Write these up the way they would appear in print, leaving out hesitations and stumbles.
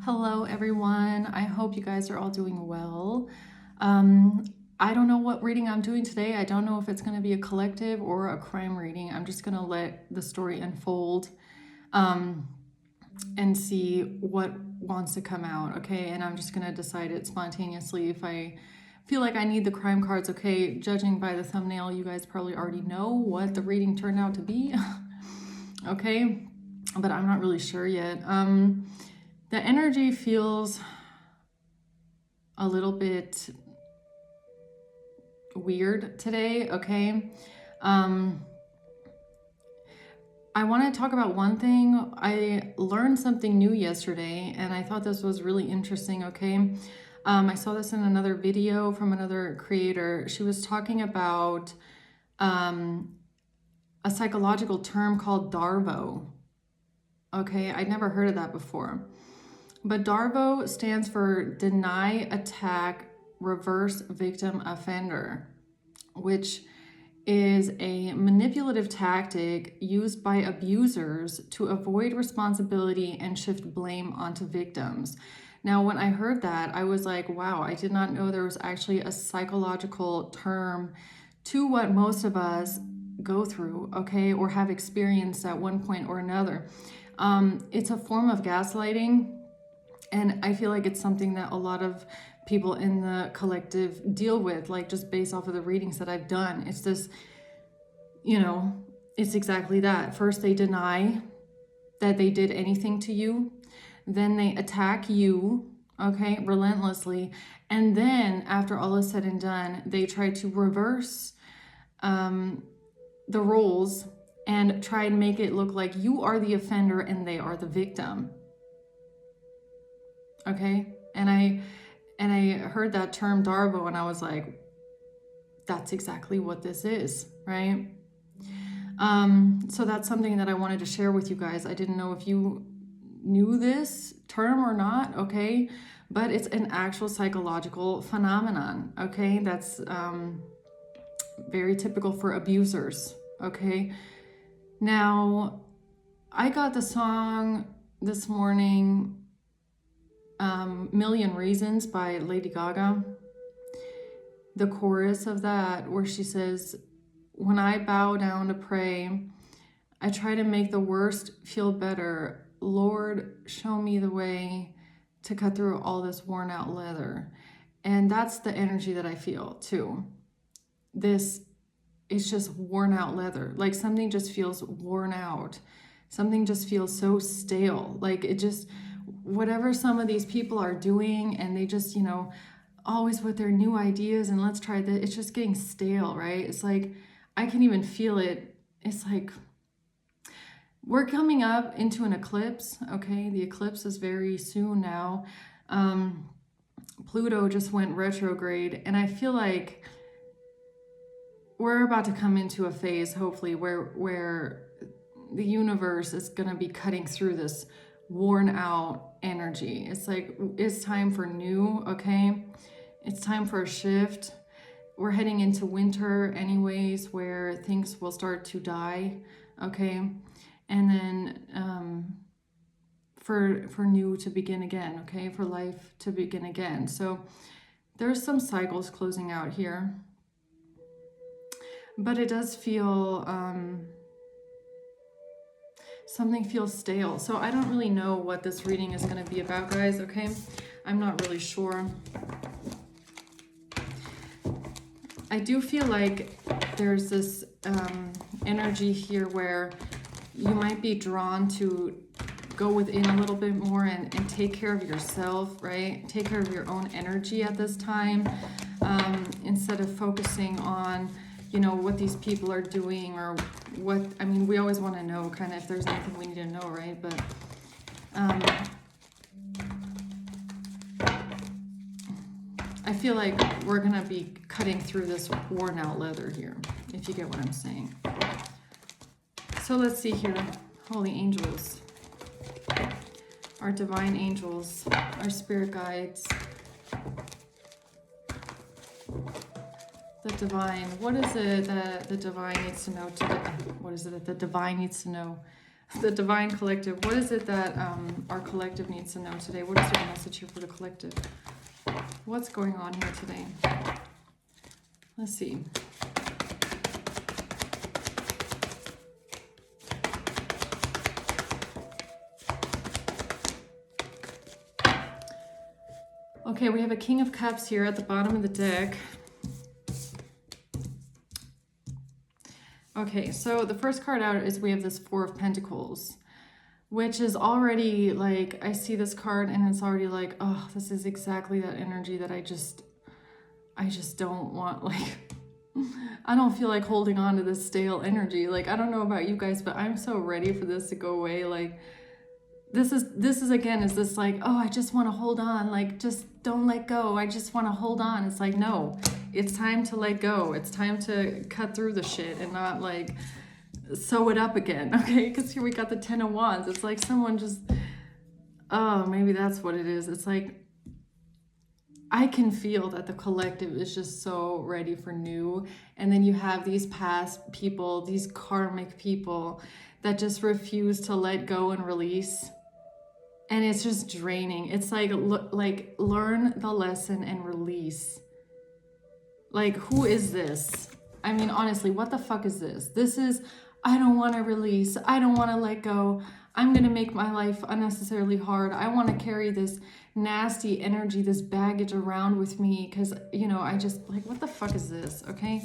Hello, everyone. I hope you guys are all doing well. I don't know what reading I'm doing today. I don't know if it's going to be a collective or a crime reading. I'm just going to let the story unfold and see what wants to come out, okay? And I'm just going to decide it spontaneously if I feel like I need the crime cards, okay? Judging by the thumbnail, you guys probably already know what the reading turned out to be, okay? But I'm not really sure yet. The energy feels a little bit weird today, okay? I want to talk about one thing. I learned something new yesterday, and I thought this was really interesting, okay? I saw this in another video from another creator. She was talking about a psychological term called DARVO, okay? I'd never heard of that before. But DARVO stands for Deny, Attack, Reverse Victim Offender, which is a manipulative tactic used by abusers to avoid responsibility and shift blame onto victims. Now, when I heard that, I was like, wow, I did not know there was actually a psychological term to what most of us go through, okay, or have experienced at one point or another. It's a form of gaslighting. And I feel like it's something that a lot of people in the collective deal with, like just based off of the readings that I've done. It's this, it's exactly that. First, they deny that they did anything to you. Then they attack you, okay, relentlessly. And then after all is said and done, they try to reverse the roles and try and make it look like you are the offender and they are the victim. Okay, and I heard that term DARVO, and I was like, that's exactly what this is, right? So that's something that I wanted to share with you guys. I didn't know if you knew this term or not, okay? But it's an actual psychological phenomenon, okay? That's very typical for abusers, okay? Now, I got the song this morning, Million Reasons by Lady Gaga. The chorus of that, where she says, when I bow down to pray, I try to make the worst feel better. Lord, show me the way to cut through all this worn out leather. And that's the energy that I feel too. This is just worn out leather. Like something just feels worn out. Something just feels so stale. Like it just, whatever some of these people are doing, and they just, always with their new ideas and let's try that, it's just getting stale, right? It's like, I can even feel it. It's like, we're coming up into an eclipse, okay? The eclipse is very soon now. Pluto just went retrograde, and I feel like we're about to come into a phase, hopefully, where the universe is going to be cutting through this worn out energy. It's like, it's time for new, okay? It's time for a shift. We're heading into winter anyways, where things will start to die, okay? And then for new to begin again, okay? For life to begin again. So there's some cycles closing out here. But it does feel, something feels stale. So I don't really know what this reading is going to be about, guys, okay? I'm not really sure. I do feel like there's this energy here where you might be drawn to go within a little bit more and take care of yourself, right? Take care of your own energy at this time, instead of focusing on what these people are doing, or what, I mean, we always want to know kind of if there's anything we need to know, right? But I feel like we're going to be cutting through this worn out leather here, if you get what I'm saying. So let's see here. Holy angels, our divine angels, our spirit guides, the divine. What is it that the divine needs to know today? What is it that the divine needs to know? The divine collective. What is it that our collective needs to know today? What is your message here for the collective? What's going on here today? Let's see. Okay, we have a King of Cups here at the bottom of the deck. Okay, so the first card out is we have this Four of Pentacles, which is already like, I see this card and it's already like, oh, this is exactly that energy that I just don't want. Like, I don't feel like holding on to this stale energy. Like, I don't know about you guys, but I'm so ready for this to go away. Like, this is again, is this like, oh, I just want to hold on. Like, just don't let go. I just want to hold on. It's like, no, it's time to let go. It's time to cut through the shit and not like sew it up again. Okay, because here we got the Ten of Wands. It's like someone just, oh, maybe that's what it is. It's like, I can feel that the collective is just so ready for new. And then you have these past people, these karmic people that just refuse to let go and release. And it's just draining. It's like learn the lesson and release. Like, who is this? I mean, honestly, what the fuck is this? This is, I don't want to release. I don't want to let go. I'm going to make my life unnecessarily hard. I want to carry this nasty energy, this baggage around with me because, you know, I just, like, what the fuck is this? Okay.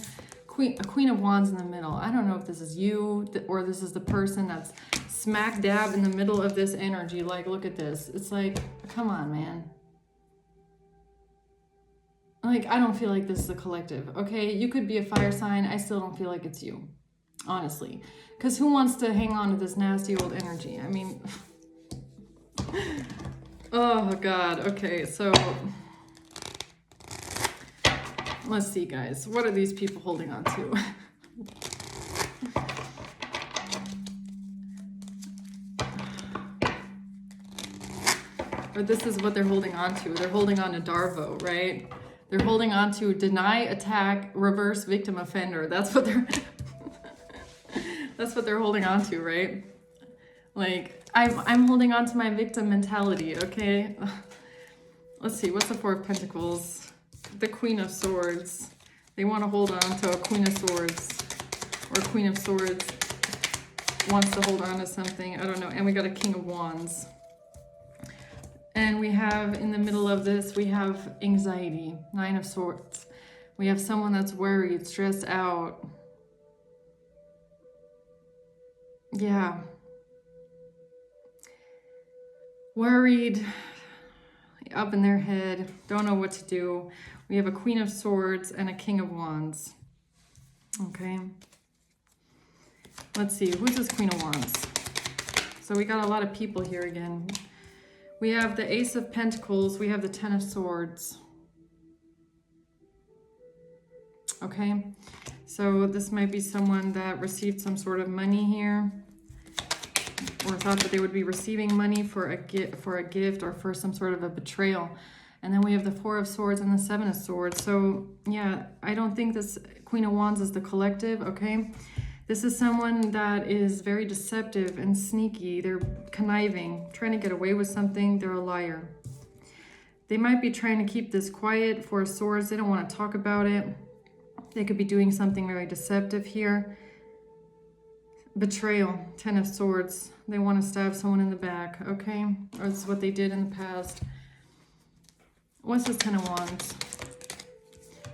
A Queen of Wands in the middle. I don't know if this is you or this is the person that's smack dab in the middle of this energy. Like, look at this. It's like, come on, man. Like, I don't feel like this is a collective, okay? You could be a fire sign. I still don't feel like it's you, honestly. Because who wants to hang on to this nasty old energy? I mean, oh, God. Okay, so let's see, guys. What are these people holding on to? Or this is what they're holding on to. They're holding on to DARVO, right? They're holding on to deny, attack, reverse, victim, offender. That's what they're that's what they're holding on to, right? Like, I'm holding on to my victim mentality, okay? Let's see, what's the Four of Pentacles? The Queen of Swords. They want to hold on to a Queen of Swords. Or Queen of Swords wants to hold on to something. I don't know. And we got a King of Wands. And we have, in the middle of this, we have anxiety, Nine of Swords. We have someone that's worried, stressed out. Yeah. Worried, up in their head, don't know what to do. We have a Queen of Swords and a King of Wands. Okay. Let's see, who's this Queen of Wands? So we got a lot of people here again. We have the Ace of Pentacles. We have the Ten of Swords. Okay. So this might be someone that received some sort of money here, or thought that they would be receiving money for a gift or for some sort of a betrayal. And then we have the Four of Swords and the Seven of Swords. So yeah, I don't think this Queen of Wands is the collective, okay? This is someone that is very deceptive and sneaky. They're conniving, trying to get away with something. They're a liar. They might be trying to keep this quiet. Four of Swords, they don't want to talk about it. They could be doing something very deceptive here. Betrayal, Ten of Swords. They want to stab someone in the back, okay? Or this is what they did in the past. What's this Ten of Wands?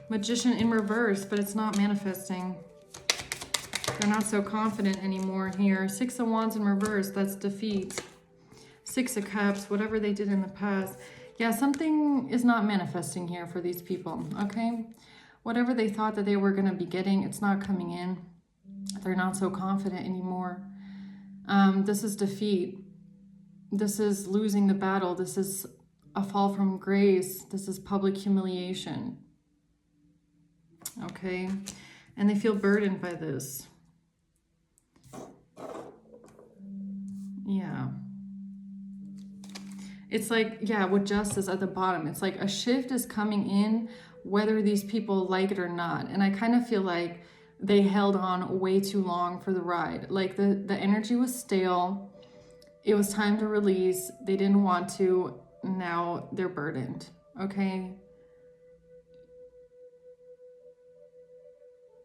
Magician in reverse, but it's not manifesting. They're not so confident anymore here. Six of Wands in reverse, that's defeat. Six of Cups, whatever they did in the past. Yeah, something is not manifesting here for these people, okay? Whatever they thought that they were going to be getting, it's not coming in. They're not so confident anymore. This is defeat. This is losing the battle. This is a fall from grace. This is public humiliation. Okay? And they feel burdened by this. Yeah. It's like, yeah, with justice at the bottom. It's like a shift is coming in, whether these people like it or not. And I kind of feel like they held on way too long for the ride. Like the energy was stale. It was time to release. They didn't want to. Now they're burdened. Okay.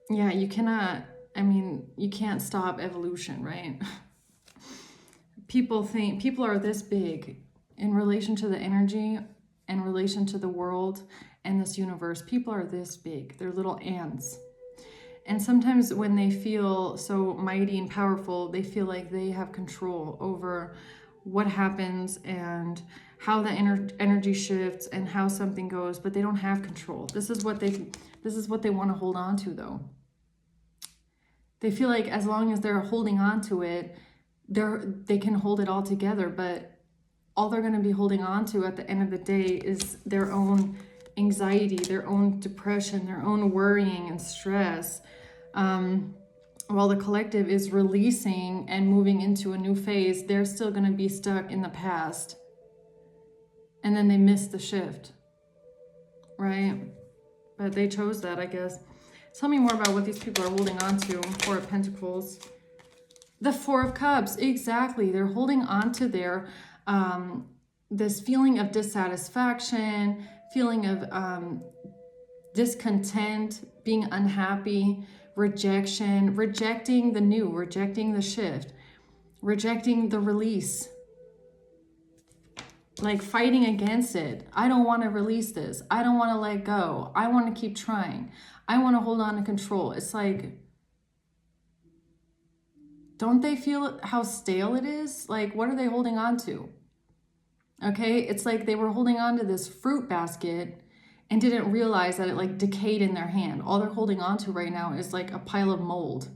Yeah, you cannot, I mean, you can't stop evolution, right? People think people are this big in relation to the energy, in relation to the world and this universe. People are this big. They're little ants. And sometimes when they feel so mighty and powerful, they feel like they have control over what happens and how the energy shifts and how something goes, but they don't have control. This is what they want to hold on to, though. They feel like as long as they're holding on to it, they can hold it all together, but all they're going to be holding on to at the end of the day is their own anxiety, their own depression, their own worrying and stress. While the collective is releasing and moving into a new phase, they're still going to be stuck in the past. And then they miss the shift, right? But they chose that, I guess. Tell me more about what these people are holding on to. Four of Pentacles. The Four of Cups, exactly. They're holding on to their, this feeling of dissatisfaction, feeling of discontent, being unhappy, rejection, rejecting the new, rejecting the shift, rejecting the release. Like fighting against it. I don't want to release this. I don't want to let go. I want to keep trying. I want to hold on to control. It's like, don't they feel how stale it is? Like, what are they holding on to? Okay, it's like they were holding on to this fruit basket and didn't realize that it like decayed in their hand. All they're holding on to right now is like a pile of mold.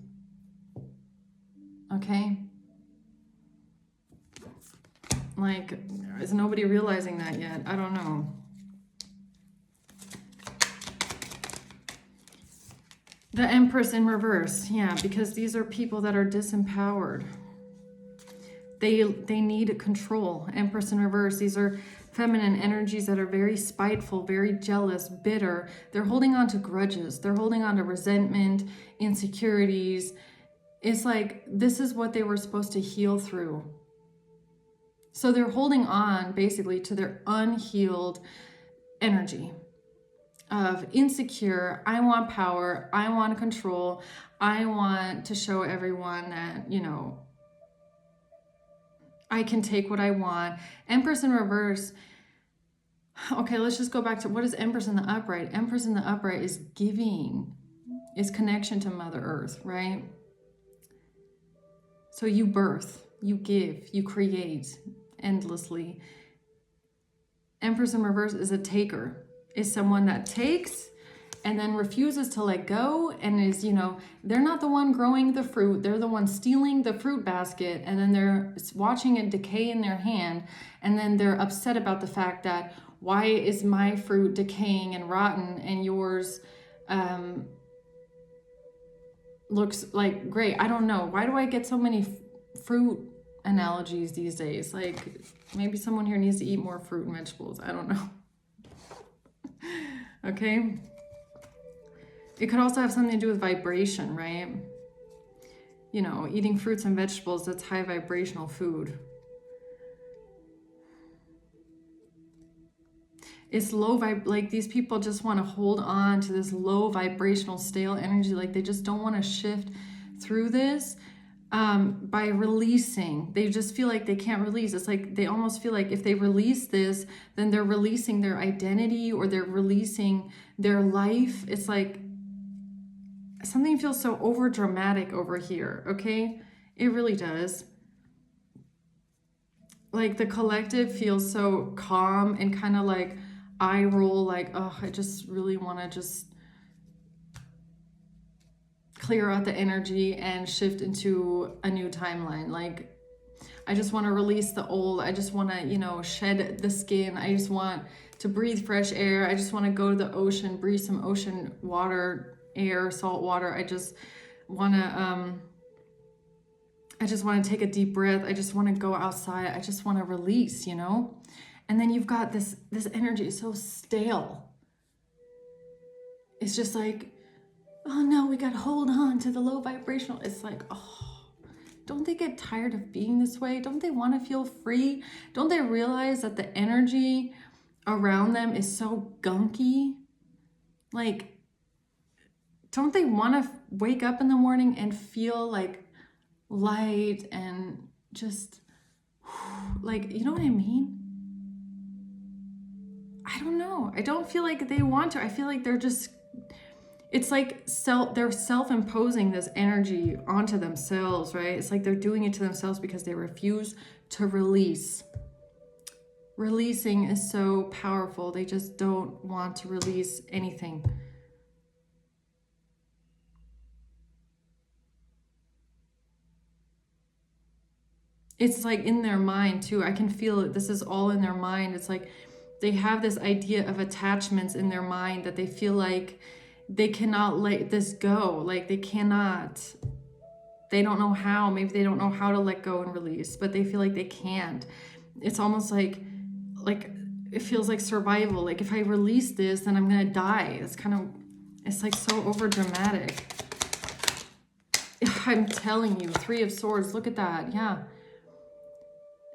Okay? Like, is nobody realizing that yet? I don't know. The Empress in reverse. Yeah, because these are people that are disempowered. They need control. Empress in reverse. These are feminine energies that are very spiteful, very jealous, bitter. They're holding on to grudges. They're holding on to resentment, insecurities. It's like this is what they were supposed to heal through. So they're holding on basically to their unhealed energy of insecure. I want power. I want control. I want to show everyone that, you know, I can take what I want. Empress in reverse. Okay, let's just go back to what is Empress in the upright? Empress in the upright is giving, is connection to Mother Earth, right? So you birth, you give, you create endlessly. Empress in reverse is a taker, is someone that takes and then refuses to let go and is, you know, they're not the one growing the fruit. They're the one stealing the fruit basket and then they're watching it decay in their hand. And then they're upset about the fact that why is my fruit decaying and rotten and yours looks like great? I don't know. Why do I get so many fruit analogies these days? Like maybe someone here needs to eat more fruit and vegetables. I don't know. Okay. It could also have something to do with vibration, right? You know, eating fruits and vegetables, that's high vibrational food. It's low like these people just want to hold on to this low vibrational stale energy. Like they just don't want to shift through this by releasing. They just feel like they can't release. It's like they almost feel like if they release this, then they're releasing their identity or they're releasing their life. It's like something feels so over dramatic over here, okay? It really does. Like the collective feels so calm and kind of like eye roll, like, oh, I just really want to just clear out the energy and shift into a new timeline. Like, I just want to release the old. I just want to, you know, shed the skin. I just want to breathe fresh air. I just want to go to the ocean, breathe some ocean water, air, salt water. I just want to take a deep breath. I just want to go outside. I just want to release, you know? And then you've got this energy is so stale. It's just like, oh no, we got to hold on to the low vibrational. It's like, oh, don't they get tired of being this way? Don't they want to feel free? Don't they realize that the energy around them is so gunky? Like, don't they want to wake up in the morning and feel like light and just like, you know what I mean? I don't know. I don't feel like they want to. I feel like they're just, it's like they're self-imposing this energy onto themselves, right? It's like they're doing it to themselves because they refuse to release. Releasing is so powerful. They just don't want to release anything. It's like in their mind too. I can feel it. This is all in their mind. It's like they have this idea of attachments in their mind that they feel like they cannot let this go. Like they cannot, they don't know how. Maybe they don't know how to let go and release, but they feel like they can't. It's almost like it feels like survival. Like if I release this, then I'm gonna die. It's kind of, it's like so over dramatic. I'm telling you, 3 of Swords, look at that. Yeah.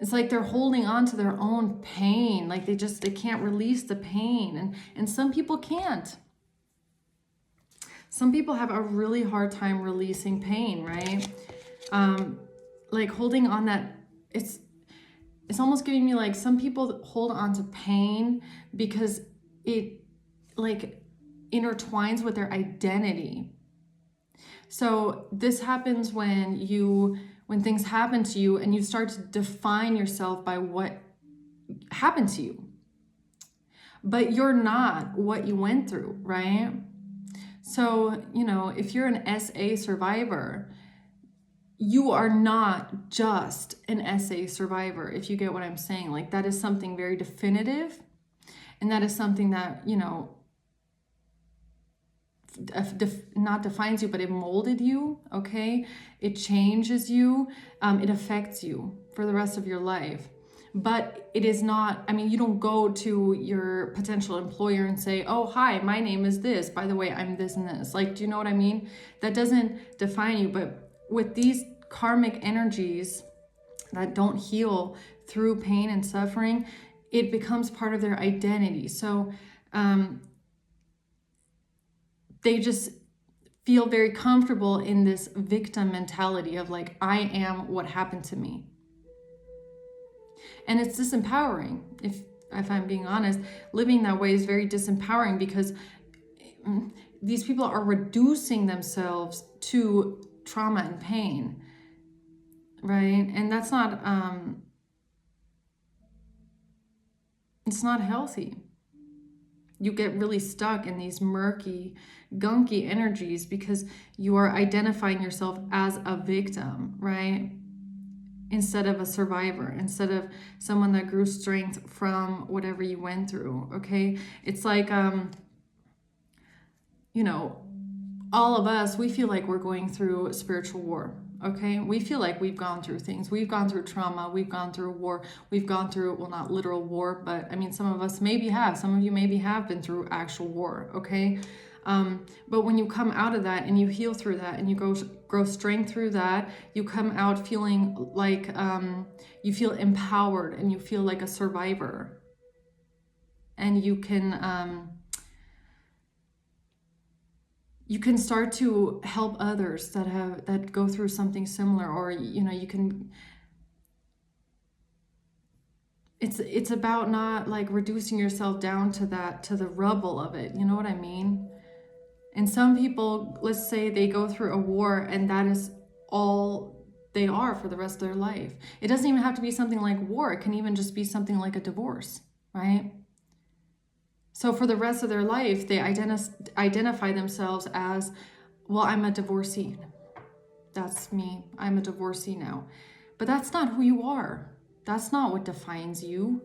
It's like they're holding on to their own pain. Like they can't release the pain. And some people can't. Some people have a really hard time releasing pain, right? Like holding on that, it's almost giving me like some people hold on to pain because it like intertwines with their identity. So this happens when things happen to you and you start to define yourself by what happened to you. But you're not what you went through, right? So, you know, if you're an SA survivor, you are not just an SA survivor, if you get what I'm saying. Like that is something very definitive. And that is something that, you know, not defines you, but it molded you, okay? It changes you. It affects you for the rest of your life. But it is not, I mean, you don't go to your potential employer and say, oh, hi, my name is this. By the way, I'm this and this. Like, do you know what I mean? That doesn't define you. But with these karmic energies that don't heal through pain and suffering, it becomes part of their identity. So they just feel very comfortable in this victim mentality of like, I am what happened to me. And it's disempowering. If I'm being honest, living that way is very disempowering because these people are reducing themselves to trauma and pain, right? And that's not, it's not healthy. You get really stuck in these murky, gunky energies because you are identifying yourself as a victim, right? Instead of a survivor, instead of someone that grew strength from whatever you went through, okay? It's like, you know, all of us, we feel like we're going through a spiritual war, okay? We feel like we've gone through things. We've gone through trauma. We've gone through war. We've gone through, well, not literal war, but I mean, some of us maybe have. Some of you maybe have been through actual war, okay? But when you come out of that and you heal through that and you grow strength through that, you come out feeling like you feel empowered and you feel like a survivor. And you can start to help others that go through something similar, or you know, you can. It's about not like reducing yourself down to the rubble of it. You know what I mean? And some people, let's say they go through a war and that is all they are for the rest of their life. It doesn't even have to be something like war. It can even just be something like a divorce, right? So for the rest of their life, they identify themselves as, well, I'm a divorcee. That's me. I'm a divorcee now. But that's not who you are. That's not what defines you.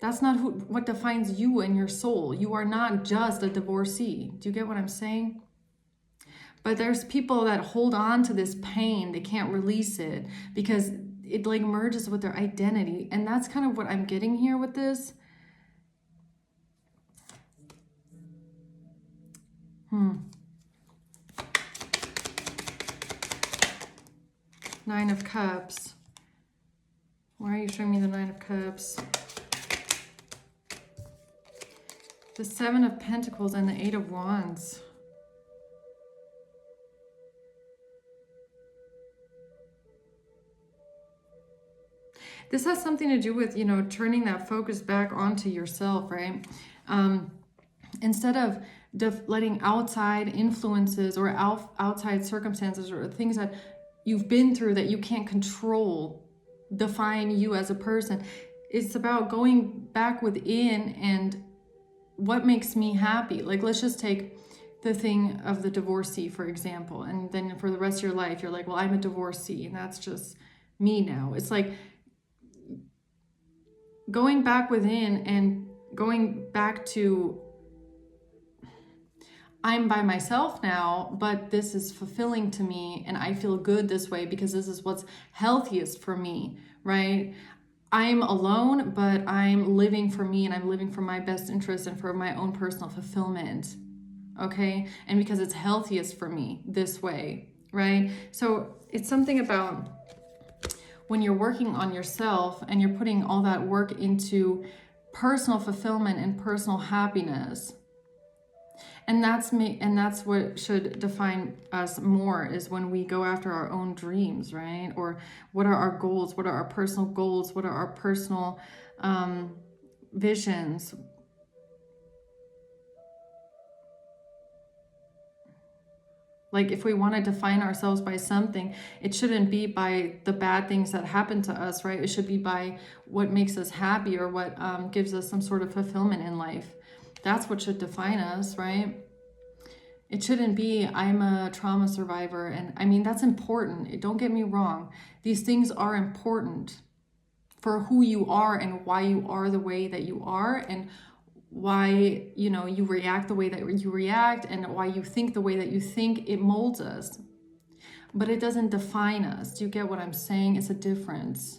That's not what defines you and your soul. You are not just a divorcee. Do you get what I'm saying? But there's people that hold on to this pain. They can't release it because it like merges with their identity. And that's kind of what I'm getting here with this. Nine of Cups. Why are you showing me the Nine of Cups? The Seven of Pentacles and the Eight of Wands. This has something to do with, you know, turning that focus back onto yourself, right? Instead of letting outside influences or outside circumstances or things that you've been through that you can't control define you as a person. It's about going back within and what makes me happy. Like, let's just take the thing of the divorcee, for example. And then for the rest of your life, you're like, well, I'm a divorcee and that's just me now. It's like going back within and going back to, I'm by myself now, but this is fulfilling to me and I feel good this way because this is what's healthiest for me, right? I'm alone, but I'm living for me and I'm living for my best interest and for my own personal fulfillment, okay? And because it's healthiest for me this way, right? So it's something about when you're working on yourself and you're putting all that work into personal fulfillment and personal happiness. And that's what should define us more, is when we go after our own dreams, right? Or what are our goals? What are our personal goals? What are our personal visions? Like, if we want to define ourselves by something, it shouldn't be by the bad things that happen to us, right? It should be by what makes us happy or what gives us some sort of fulfillment in life. That's what should define us, right? It shouldn't be, I'm a trauma survivor. And I mean, that's important. Don't get me wrong. These things are important for who you are and why you are the way that you are, and why, you know, you react the way that you react, and why you think the way that you think. It molds us, but it doesn't define us. Do you get what I'm saying? It's a difference.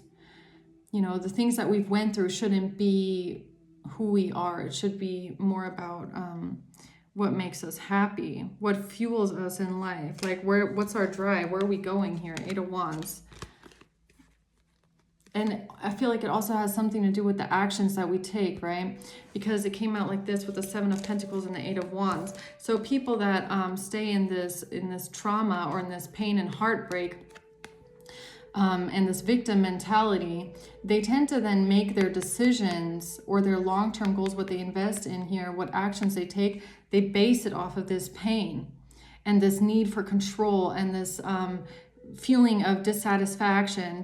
You know, the things that we've went through shouldn't be who we are. It should be more about what makes us happy, what fuels us in life. Like, what's our drive? Where are we going here? Eight of Wands. And I feel like it also has something to do with the actions that we take, right? Because it came out like this with the Seven of Pentacles and the Eight of Wands. So people that stay in this trauma or in this pain and heartbreak, and this victim mentality, they tend to then make their decisions or their long-term goals, what they invest in here, what actions they take, they base it off of this pain and this need for control and this feeling of dissatisfaction,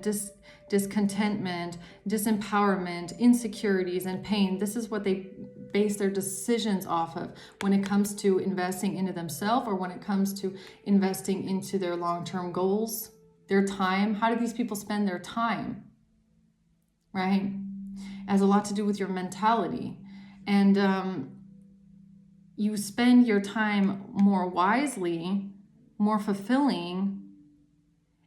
discontentment, disempowerment, insecurities, and pain. This is what they base their decisions off of when it comes to investing into themselves, or when it comes to investing into their long-term goals. Their time. How do these people spend their time? Right? It has a lot to do with your mentality. And you spend your time more wisely, more fulfilling,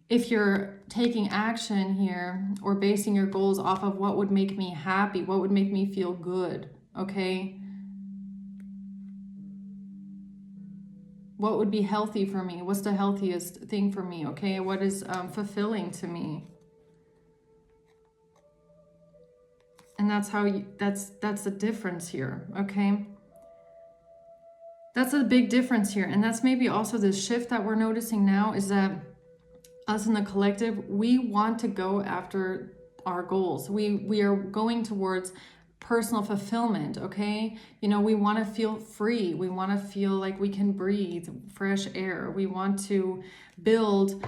if you're taking action here or basing your goals off of what would make me happy, what would make me feel good, okay? What would be healthy for me? What's the healthiest thing for me? Okay, what is fulfilling to me? And that's how that's the difference here. Okay, that's a big difference here, and that's maybe also the shift that we're noticing now, is that us in the collective, we want to go after our goals. We are going towards personal fulfillment, okay? You know, we want to feel free. We want to feel like we can breathe fresh air. We want to build,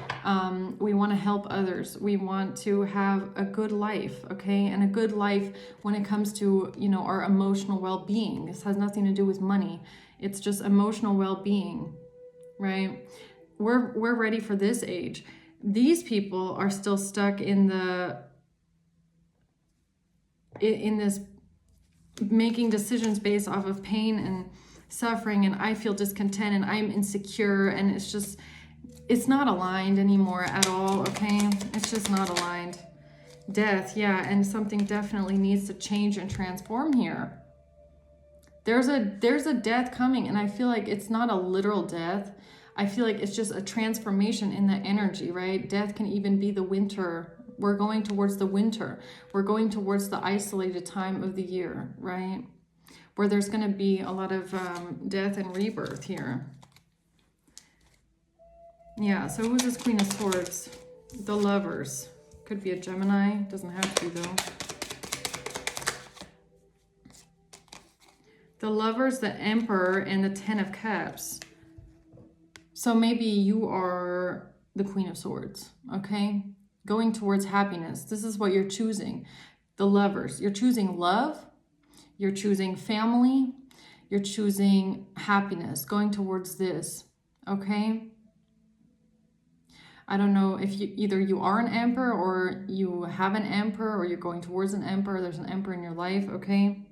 we want to help others. We want to have a good life, okay? And a good life when it comes to, you know, our emotional well-being. This has nothing to do with money. It's just emotional well-being, right? We're ready for this age. These people are still stuck in this making decisions based off of pain and suffering, and I feel discontent and I'm insecure, and it's not aligned anymore at all, okay? It's just not aligned. Death, yeah, and something definitely needs to change and transform here. There's a death coming, and I feel like it's not a literal death. I feel like it's just a transformation in the energy, right? Death can even be the winter. We're going towards the winter. We're going towards the isolated time of the year, right? Where there's going to be a lot of death and rebirth here. Yeah, so who's this Queen of Swords? The Lovers. Could be a Gemini. Doesn't have to be, though. The Lovers, the Emperor, and the Ten of Cups. So maybe you are the Queen of Swords, okay? Going towards happiness. This is what you're choosing. The Lovers. You're choosing love. You're choosing family. You're choosing happiness. Going towards this, okay? I don't know if either you are an emperor or you have an emperor or you're going towards an emperor. There's an emperor in your life, okay?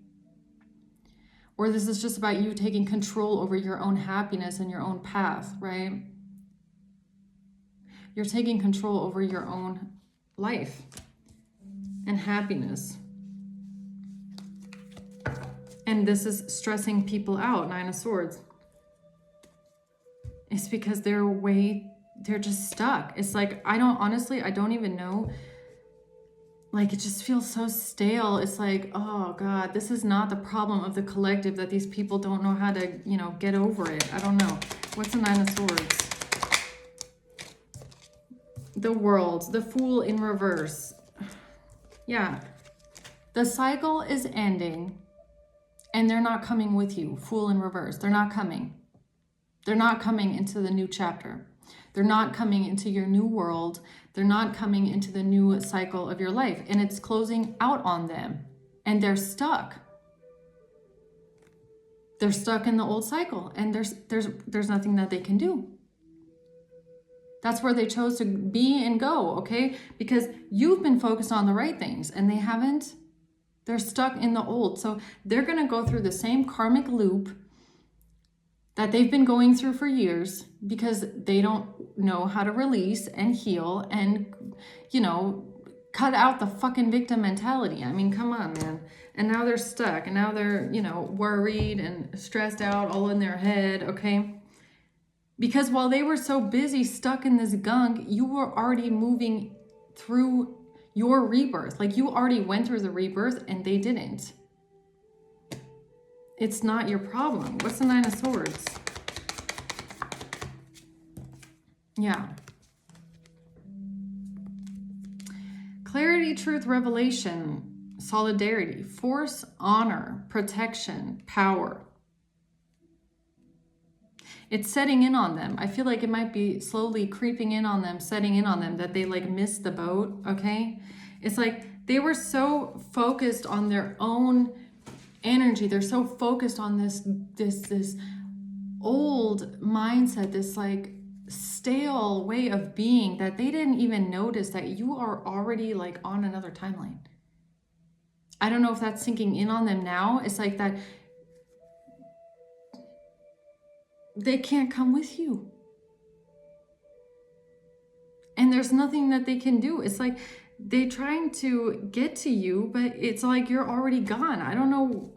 Or this is just about you taking control over your own happiness and your own path, right? You're taking control over your own life and happiness. And this is stressing people out, Nine of Swords. It's because they're just stuck. It's like, I don't even know. Like, it just feels so stale. It's like, oh God, this is not the problem of the collective, that these people don't know how to, get over it. I don't know. What's the Nine of Swords? The World, the Fool in reverse. Yeah. The cycle is ending and they're not coming with you. Fool in reverse. They're not coming. They're not coming into the new chapter. They're not coming into your new world. They're not coming into the new cycle of your life. And it's closing out on them. And they're stuck. They're stuck in the old cycle. And there's nothing that they can do. That's where they chose to be and go, okay? Because you've been focused on the right things and they haven't. They're stuck in the old. So they're going to go through the same karmic loop that they've been going through for years because they don't know how to release and heal and, cut out the fucking victim mentality. I mean, come on, man. And now they're stuck and now they're, worried and stressed out, all in their head, okay? Because while they were so busy stuck in this gunk, you were already moving through your rebirth. Like, you already went through the rebirth and they didn't. It's not your problem. What's the Nine of Swords? Yeah. Clarity, truth, revelation, solidarity, force, honor, protection, power. It's setting in on them. I feel like it might be slowly creeping in on them, setting in on them, that they missed the boat, okay? It's like they were so focused on their own energy. They're so focused on this old mindset, this stale way of being, that they didn't even notice that you are already on another timeline. I don't know if that's sinking in on them now. It's like that they can't come with you. And there's nothing that they can do. It's like they're trying to get to you, but it's like you're already gone. I don't know.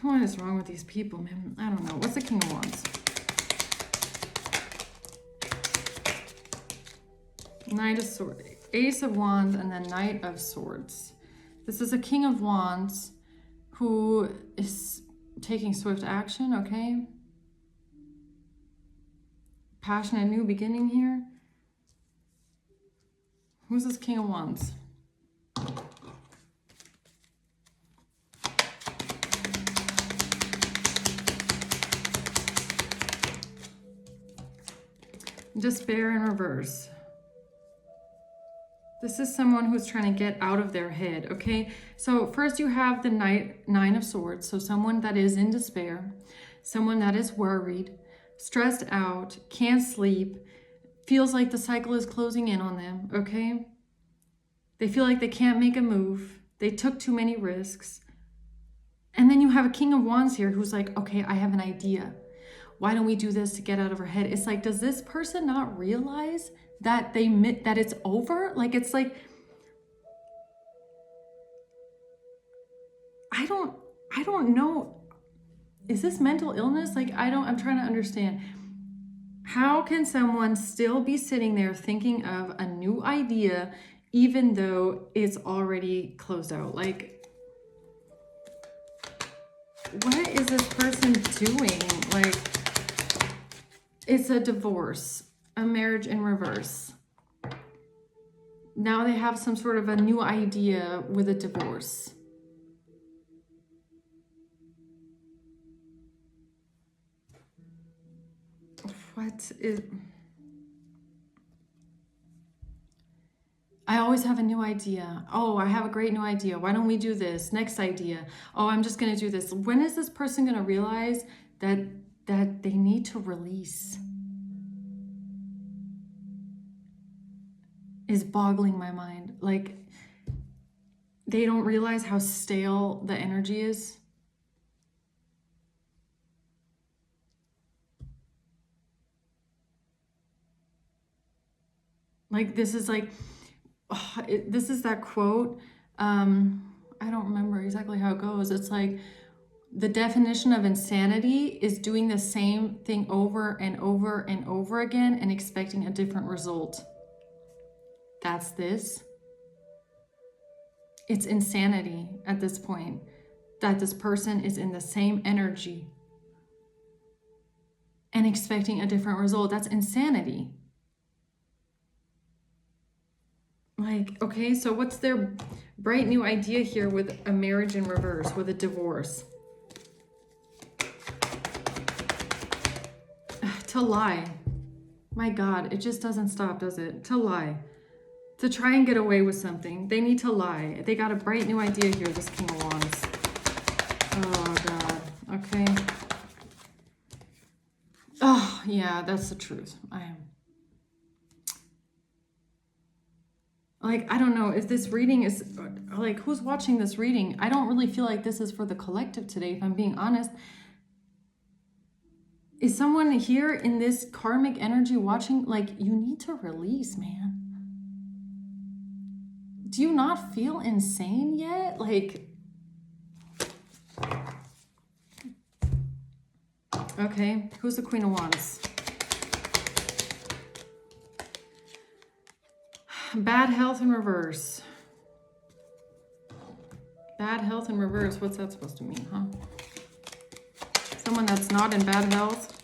What is wrong with these people, man? I don't know. What's the King of Wands? Knight of Swords, Ace of Wands, and then Knight of Swords. This is a King of Wands who is taking swift action, okay? Passionate new beginning here. Who's this King of Wands? Despair in reverse. This is someone who's trying to get out of their head, okay? So first you have the Nine of Swords. So someone that is in despair, someone that is worried, stressed out, can't sleep, feels like the cycle is closing in on them, okay? They feel like they can't make a move. They took too many risks. And then you have a King of Wands here who's like, okay, I have an idea. Why don't we do this to get out of our head? It's like, does this person not realize that that it's over? It's like, I don't know. is this mental illness? Like, I'm trying to understand. How can someone still be sitting there thinking of a new idea even though it's already closed out? Like, what is this person doing? Like, it's a divorce, a marriage in reverse. Now they have some sort of a new idea with a divorce. What is... I always have a new idea. Oh, I have a great new idea. Why don't we do this? Next idea. Oh, I'm just going to do this. When is this person going to realize that they need to release? Is boggling my mind. Like, they don't realize how stale the energy is. Like, this is like, this is that quote. I don't remember exactly how it goes. It's like, the definition of insanity is doing the same thing over and over and over again and expecting a different result. That's this. It's insanity at this point, that this person is in the same energy and expecting a different result. That's insanity. Like, okay, so what's their bright new idea here with a marriage in reverse, with a divorce? To lie. My God, it just doesn't stop, does it? To lie. To try and get away with something. They need to lie. They got a bright new idea here, this King of Wands. Oh, God. Okay. Oh, yeah, that's the truth. I am. Like, I don't know if this reading is, like, who's watching this reading? I don't really feel like this is for the collective today, if I'm being honest. Is someone here in this karmic energy watching? Like, you need to release, man. Do you not feel insane yet? Like, okay, who's the Queen of Wands? Bad health in reverse. Bad health in reverse. What's that supposed to mean, huh? Someone that's not in bad health.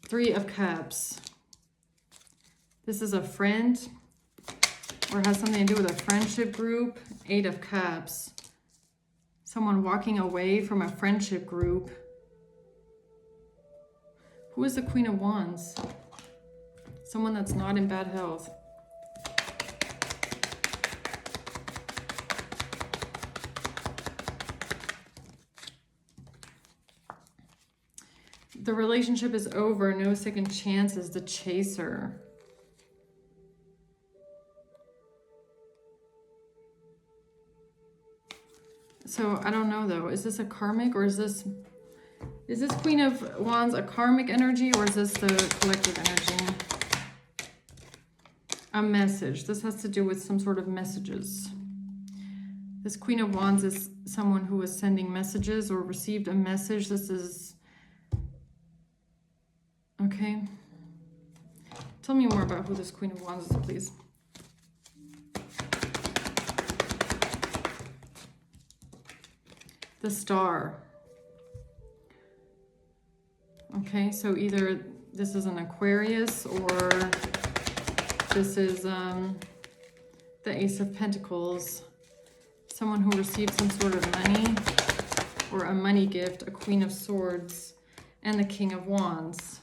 3 of Cups. This is a friend or has something to do with a friendship group. 8 of Cups. Someone walking away from a friendship group. Who is the Queen of Wands? Someone that's not in bad health. The relationship is over, no second chances, the Chaser. So I don't know though, is this a karmic or is this Queen of Wands a karmic energy or is this the collective energy? A message. This has to do with some sort of messages. This Queen of Wands is someone who is sending messages or received a message. This is... Okay. Tell me more about who this Queen of Wands is, please. The Star. Okay, so either this is an Aquarius or this is the Ace of Pentacles. Someone who received some sort of money or a money gift, a Queen of Swords, and the King of Wands.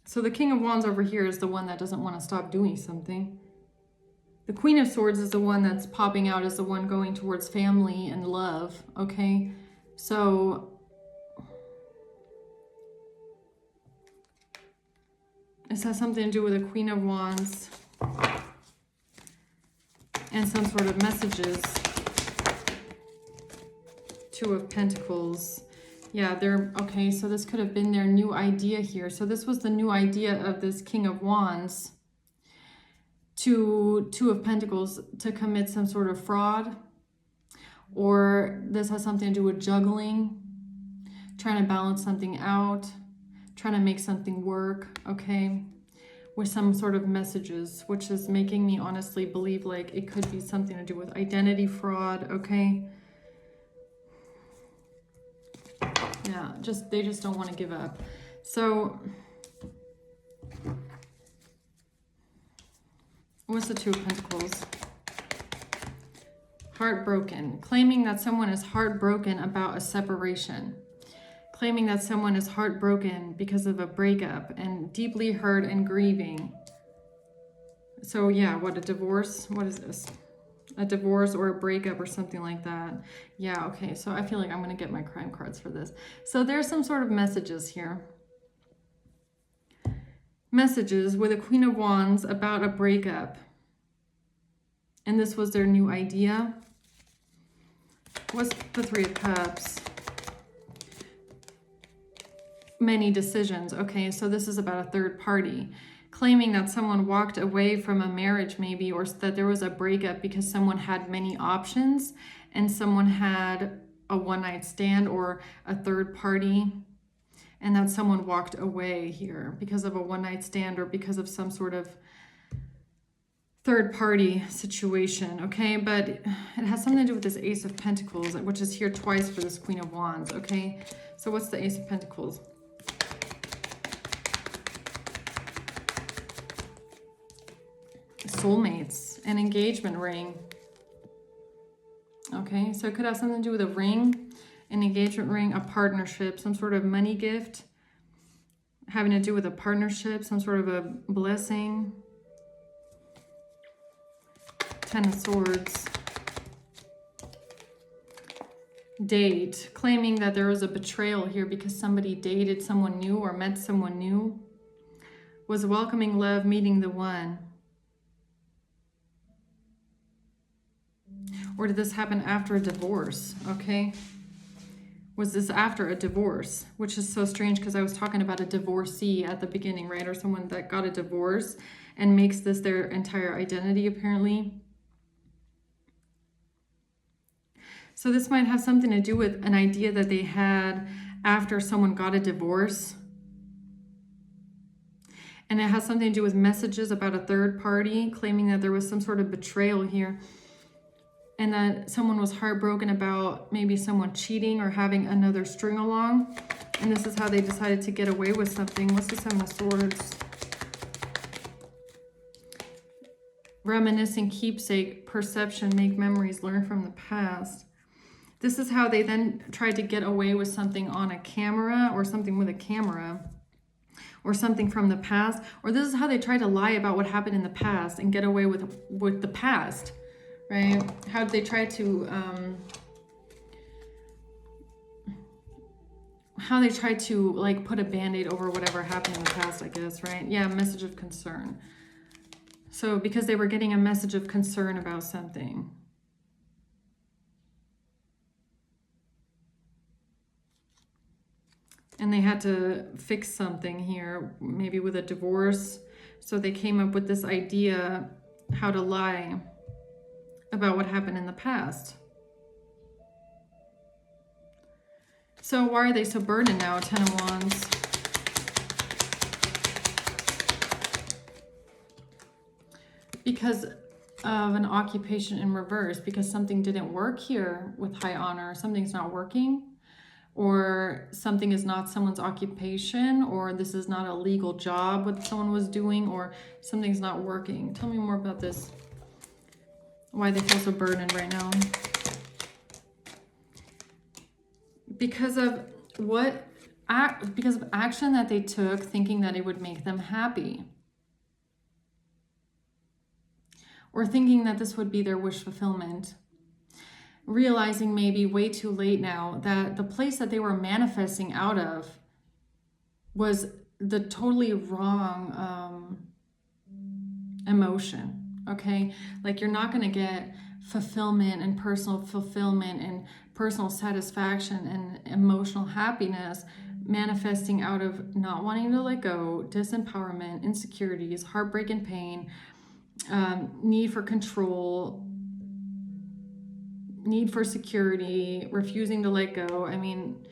So the King of Wands over here is the one that doesn't want to stop doing something. The Queen of Swords is the one that's popping out as the one going towards family and love, okay? So this has something to do with the Queen of Wands and some sort of messages. 2 of Pentacles. Yeah, they're, okay, so this could have been their new idea here. So this was the new idea of this King of Wands to 2 of Pentacles to commit some sort of fraud or this has something to do with juggling, trying to balance something out, trying to make something work, okay, with some sort of messages, which is making me honestly believe like it could be something to do with identity fraud, okay? Yeah, they just don't want to give up. So what's the Two of Pentacles? Heartbroken, claiming that someone is heartbroken about a separation, claiming that someone is heartbroken because of a breakup and deeply hurt and grieving. So yeah, what, a divorce? What is this? A divorce or a breakup or something like that. Yeah, okay, so I feel like I'm going to get my crime cards for this. So there's some sort of messages here. Messages with a Queen of Wands about a breakup. And this was their new idea. What's the Three of Cups? Many decisions. Okay, so this is about a third party. Claiming that someone walked away from a marriage maybe, or that there was a breakup because someone had many options and someone had a one-night stand or a third party, and that someone walked away here because of a one-night stand or because of some sort of third party situation, okay? But it has something to do with this Ace of Pentacles, which is here twice for this Queen of Wands, okay? So what's the Ace of Pentacles? Soulmates, an engagement ring. Okay, so it could have something to do with a ring, an engagement ring, a partnership, some sort of money gift, having to do with a partnership, some sort of a blessing. Ten of Swords. Date, claiming that there was a betrayal here because somebody dated someone new or met someone new. Was welcoming love, meeting the one. Or did this happen after a divorce? Okay. Was this after a divorce? Which is so strange because I was talking about a divorcee at the beginning, right? Or someone that got a divorce and makes this their entire identity, apparently. So this might have something to do with an idea that they had after someone got a divorce. And it has something to do with messages about a third party, claiming that there was some sort of betrayal here. And that someone was heartbroken about maybe someone cheating or having another string along. And this is how they decided to get away with something. What's the Seven of Swords? Reminiscing, keepsake, perception, make memories, learn from the past. This is how they then tried to get away with something on a camera or something with a camera or something from the past. Or this is how they tried to lie about what happened in the past and get away with the past. Right? How did they try to, like put a band-aid over whatever happened in the past, I guess, right? Yeah, message of concern. So because they were getting a message of concern about something. And they had to fix something here, maybe with a divorce. So they came up with this idea how to lie about what happened in the past. So why are they so burdened now, Ten of Wands? Because of an occupation in reverse, because something didn't work here with high honor, something's not working, or something is not someone's occupation, or this is not a legal job what someone was doing, or something's not working. Tell me more about this. Why they feel so burdened right now. Because of because of action that they took thinking that it would make them happy. Or thinking that this would be their wish fulfillment. Realizing maybe way too late now that the place that they were manifesting out of was the totally wrong emotion. Okay, like you're not going to get fulfillment and personal fulfillment and personal satisfaction and emotional happiness manifesting out of not wanting to let go, disempowerment, insecurities, heartbreak and pain, need for control, need for security, refusing to let go. I mean,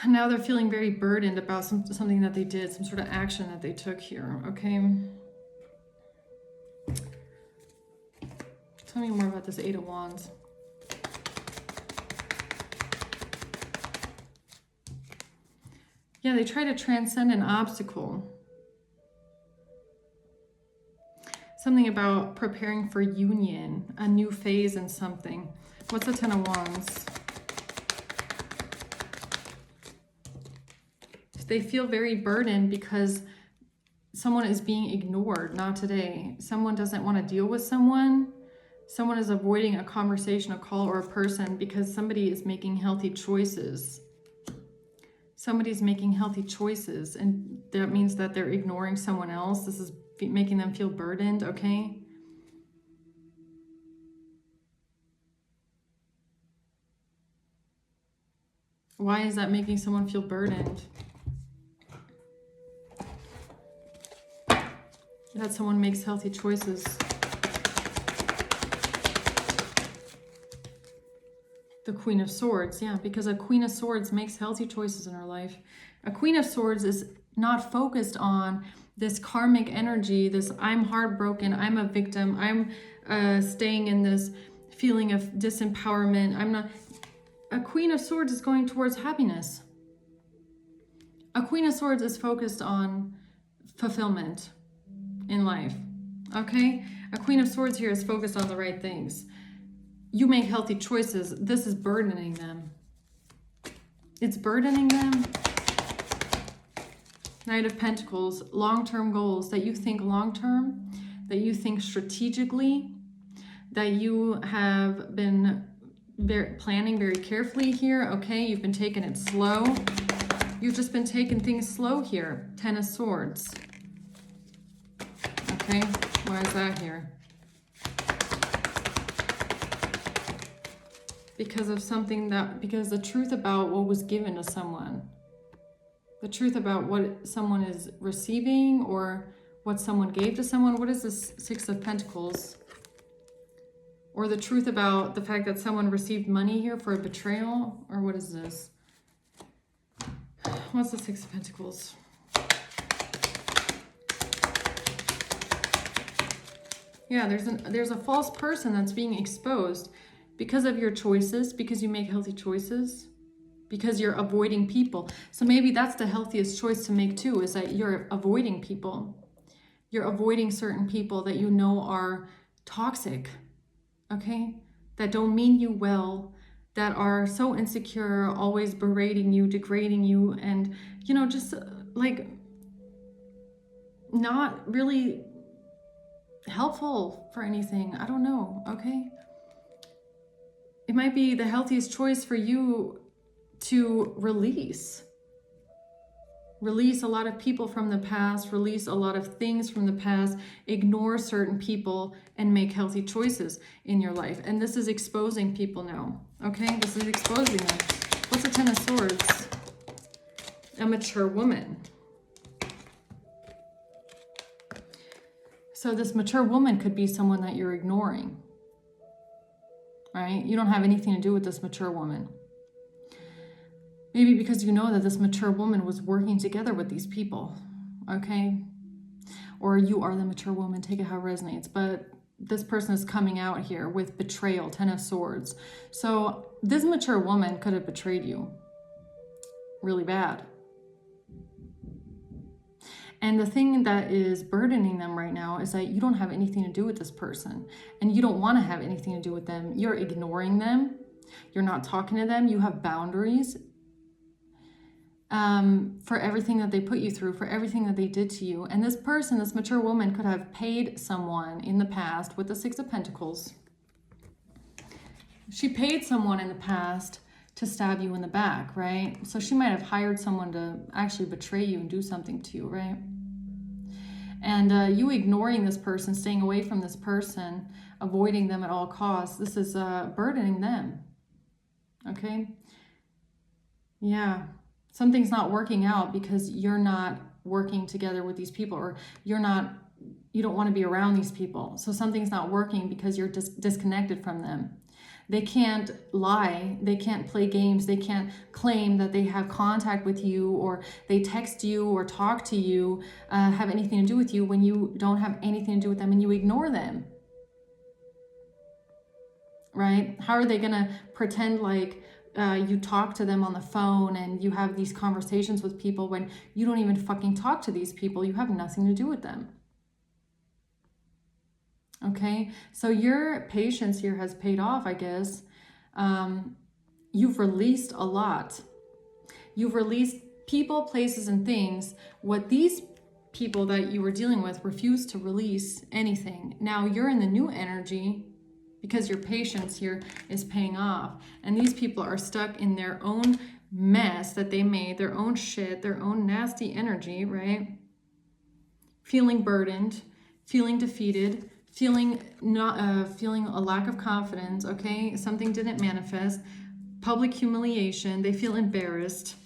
now they're feeling very burdened about something that they did, some sort of action that they took here, okay? Tell me more about this Eight of Wands. Yeah, they try to transcend an obstacle. Something about preparing for union, a new phase in something. What's the Ten of Wands? They feel very burdened because someone is being ignored. Not today. Someone doesn't want to deal with someone. Someone is avoiding a conversation, a call, or a person because somebody is making healthy choices. Somebody's making healthy choices, and that means that they're ignoring someone else. This is making them feel burdened, okay? Why is that making someone feel burdened? That someone makes healthy choices. The Queen of Swords, yeah, because a Queen of Swords makes healthy choices in her life. A Queen of Swords is not focused on this karmic energy, this I'm heartbroken, I'm a victim, I'm staying in this feeling of disempowerment. I'm not. A Queen of Swords is going towards happiness. A Queen of Swords is focused on fulfillment in life, okay? A Queen of Swords here is focused on the right things. You make healthy choices. This is burdening them. It's burdening them. Knight of Pentacles, long-term goals, that you think long-term, that you think strategically, that you have been planning very carefully here, okay? You've been taking it slow. You've just been taking things slow here. Ten of Swords. Okay, why is that here? Because of something because the truth about what was given to someone, the truth about what someone is receiving or what someone gave to someone. What is this Six of Pentacles? Or the truth about the fact that someone received money here for a betrayal? Or what is this? What's the Six of Pentacles? Yeah, there's a false person that's being exposed because of your choices, because you make healthy choices, because you're avoiding people. So maybe that's the healthiest choice to make too, is that you're avoiding people. You're avoiding certain people that you know are toxic, okay? That don't mean you well, that are so insecure, always berating you, degrading you, and, you know, just like not really helpful for anything. I don't know, okay? It might be the healthiest choice for you to release a lot of people from the past, release a lot of things from the past, ignore certain people, and make healthy choices in your life. And this is exposing people now, okay? This is exposing them. What's the Ten of Swords? A mature woman. So this mature woman could be someone that you're ignoring, right? You don't have anything to do with this mature woman. Maybe because you know that this mature woman was working together with these people, okay? Or you are the mature woman, take it how it resonates. But this person is coming out here with betrayal, Ten of Swords. So this mature woman could have betrayed you really bad. And the thing that is burdening them right now is that you don't have anything to do with this person, and you don't want to have anything to do with them. You're ignoring them. You're not talking to them. You have boundaries for everything that they put you through, for everything that they did to you. And this person, this mature woman, could have paid someone in the past with the Six of Pentacles. She paid someone in the past to stab you in the back, right? So she might have hired someone to actually betray you and do something to you, right? And you ignoring this person, staying away from this person, avoiding them at all costs, this is burdening them, okay? Yeah, something's not working out because you're not working together with these people, or you don't want to be around these people. So something's not working because you're disconnected from them. They can't lie. They can't play games. They can't claim that they have contact with you, or they text you or talk to you, have anything to do with you when you don't have anything to do with them and you ignore them. Right? How are they going to pretend like you talk to them on the phone and you have these conversations with people when you don't even fucking talk to these people? You have nothing to do with them. Okay, so your patience here has paid off, I guess. You've released a lot. You've released people, places, and things. What these people that you were dealing with refused to release anything. Now you're in the new energy because your patience here is paying off. And these people are stuck in their own mess that they made, their own shit, their own nasty energy, right? Feeling burdened, feeling defeated, feeling a lack of confidence, okay? Something didn't manifest. Public humiliation. They feel embarrassed.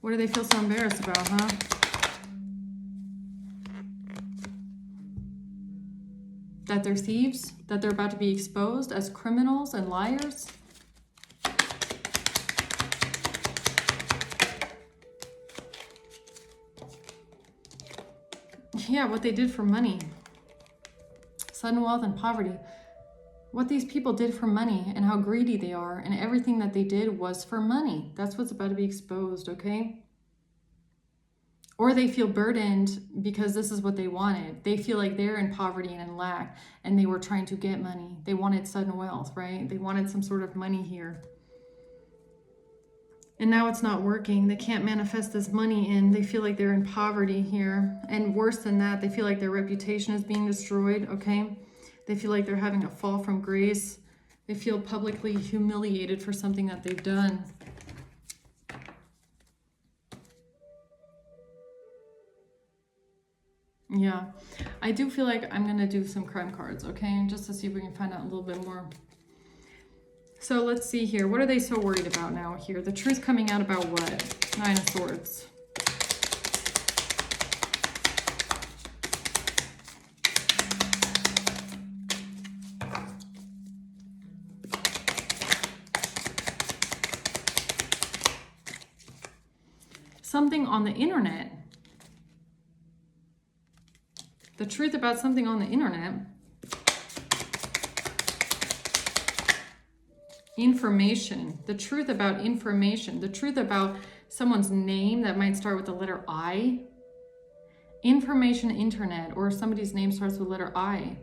What do they feel so embarrassed about, huh? That they're thieves? That they're about to be exposed as criminals and liars? Yeah, what they did for money. Sudden wealth and poverty. What these people did for money and how greedy they are, and everything that they did was for money. That's what's about to be exposed, okay? Or they feel burdened because this is what they wanted. They feel like they're in poverty and in lack, and they were trying to get money. They wanted sudden wealth, right? They wanted some sort of money here. And now it's not working. They can't manifest this money in. They feel like they're in poverty here. And worse than that, they feel like their reputation is being destroyed, okay? They feel like they're having a fall from grace. They feel publicly humiliated for something that they've done. Yeah, I do feel like I'm going to do some crime cards, okay? Just to see if we can find out a little bit more. So let's see here. What are they so worried about now here? The truth coming out about what? Nine of Swords. Something on the internet. The truth about something on the internet. Information, the truth about information, the truth about someone's name that might start with the letter I. Information internet, or somebody's name starts with the letter I.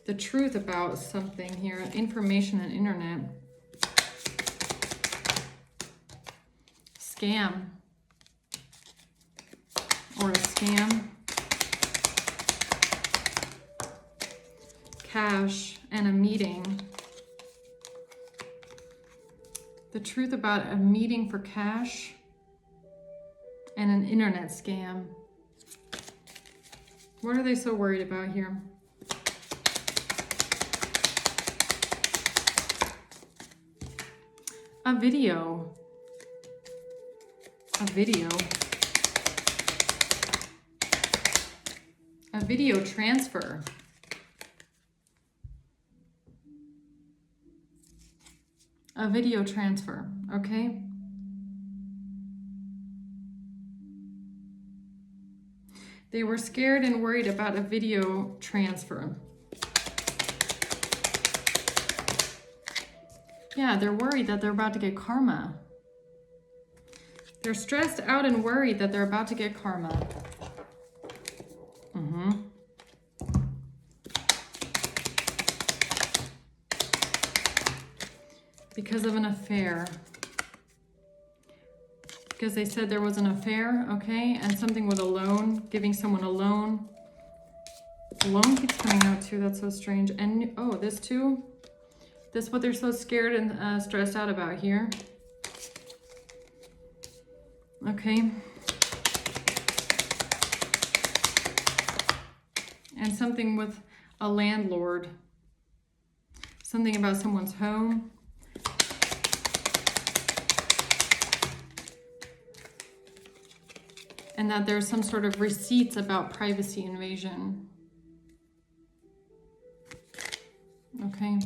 The truth about something here, information and internet. Scam, or a scam. Cash and a meeting. The truth about a meeting for cash and an internet scam. What are they so worried about here? A video. A video. A video transfer. A video transfer, okay? They were scared and worried about a video transfer. Yeah, they're worried that they're about to get karma. They're stressed out and worried that they're about to get karma. Because of an affair. Because they said there was an affair, okay? And something with a loan, giving someone a loan. The loan keeps coming out too, that's so strange. And, oh, this too? This is what they're so scared and stressed out about here. Okay. And something with a landlord. Something about someone's home. And that there's some sort of receipts about privacy invasion. Okay.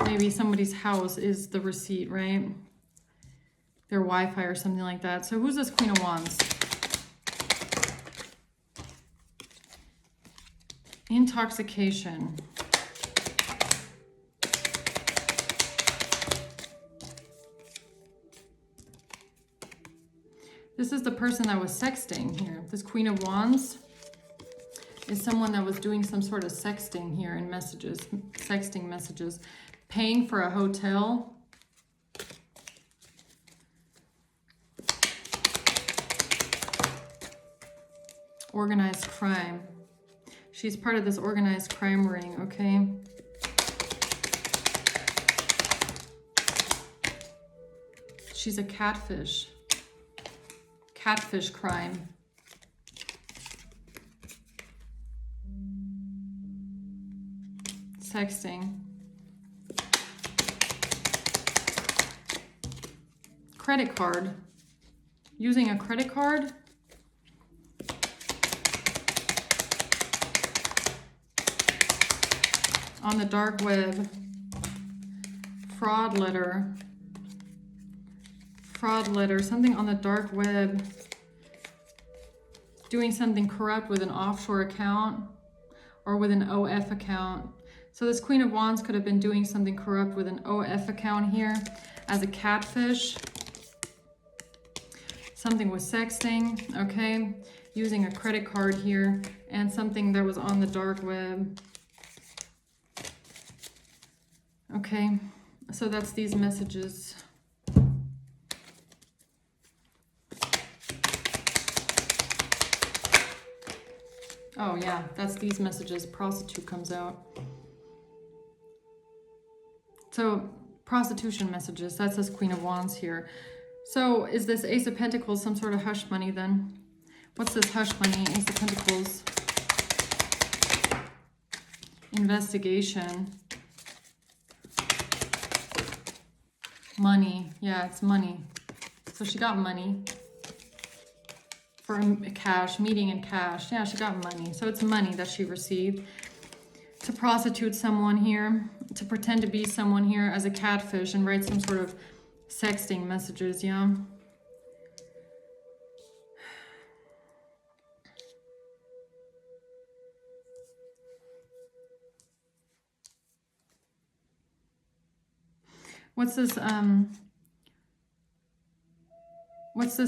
Maybe somebody's house is the receipt, right? Their Wi-Fi or something like that. So who's this Queen of Wands? Intoxication. This is the person that was sexting here. This Queen of Wands is someone that was doing some sort of sexting here in messages, sexting messages, paying for a hotel. Organized crime. She's part of this organized crime ring, okay? She's a catfish. Catfish crime. Sexting. Credit card. Using a credit card. On the dark web. Fraud letter. Fraud letter. Something on the dark web. Doing something corrupt with an offshore account or with an OF account. So this Queen of Wands could have been doing something corrupt with an OF account here as a catfish. Something with sexting, okay? Using a credit card here and something that was on the dark web. Okay, so that's these messages. Oh yeah, that's these messages. Prostitute comes out. So prostitution messages, that's this Queen of Wands here. So is this Ace of Pentacles some sort of hush money then? What's this hush money? Ace of Pentacles. Investigation. Money. Yeah, it's money. So she got money. For cash, meeting in cash. Yeah, she got money. So it's money that she received to prostitute someone here, to pretend to be someone here as a catfish and write some sort of sexting messages, yeah. What's this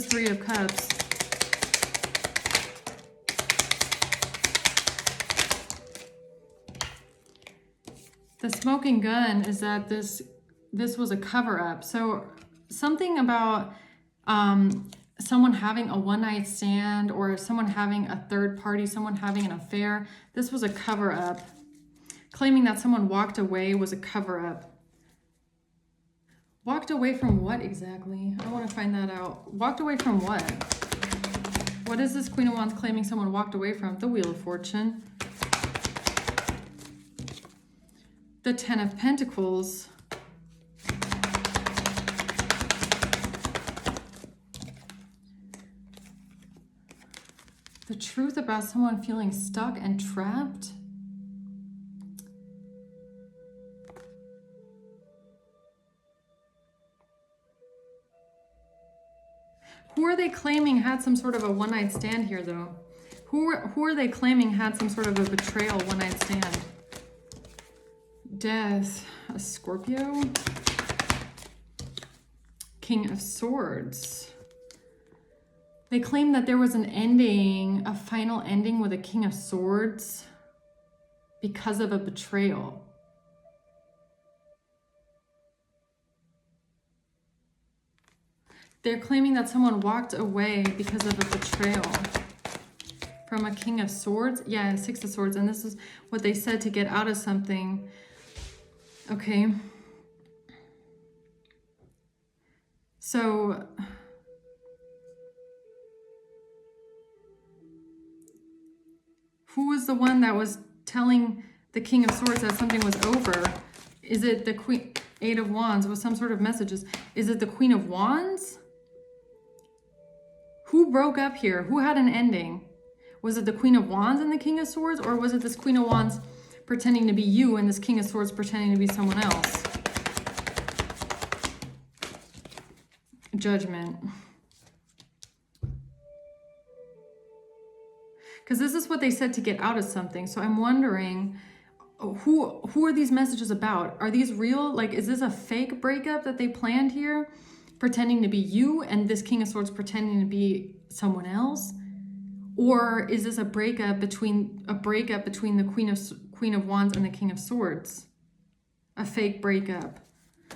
Three of Cups? The smoking gun is that this was a cover-up. So something about someone having a one-night stand or someone having a third party, someone having an affair. This was a cover-up. Claiming that someone walked away was a cover-up. Walked away from what exactly? I want to find that out. Walked away from what? What is this Queen of Wands claiming someone walked away from? The Wheel of Fortune. The Ten of Pentacles. The truth about someone feeling stuck and trapped. Who are they claiming had some sort of a one-night stand here, though? Who are they claiming had some sort of a betrayal one-night stand? Death, a Scorpio, King of Swords. They claim that there was an ending, a final ending with a King of Swords because of a betrayal. They're claiming that someone walked away because of a betrayal from a King of Swords. Yeah, Six of Swords. And this is what they said to get out of something. Okay. So who was the one that was telling the King of Swords that something was over? Is it the Queen, Eight of Wands with some sort of messages? Is it the Queen of Wands? Who broke up here? Who had an ending? Was it the Queen of Wands and the King of Swords? Or was it this Queen of Wands pretending to be you and this King of Swords pretending to be someone else? Judgment. Because this is what they said to get out of something. So I'm wondering, who are these messages about? Are these real? Like, is this a fake breakup that they planned here? Pretending to be you and this King of Swords pretending to be someone else? Or is this a breakup between the Queen of Wands and the King of Swords? A fake breakup.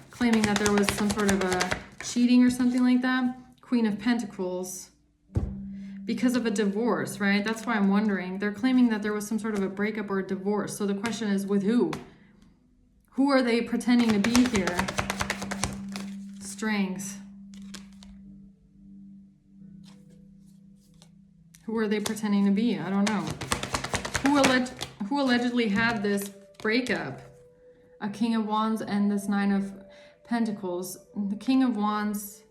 Claiming that there was some sort of a cheating or something like that. Queen of Pentacles. Because of a divorce, right? That's why I'm wondering. They're claiming that there was some sort of a breakup or a divorce. So the question is, with who? Who are they pretending to be here? Strength. Who are they pretending to be? I don't know. Who allegedly had this breakup? A King of Wands and this Nine of Pentacles. The King of Wands,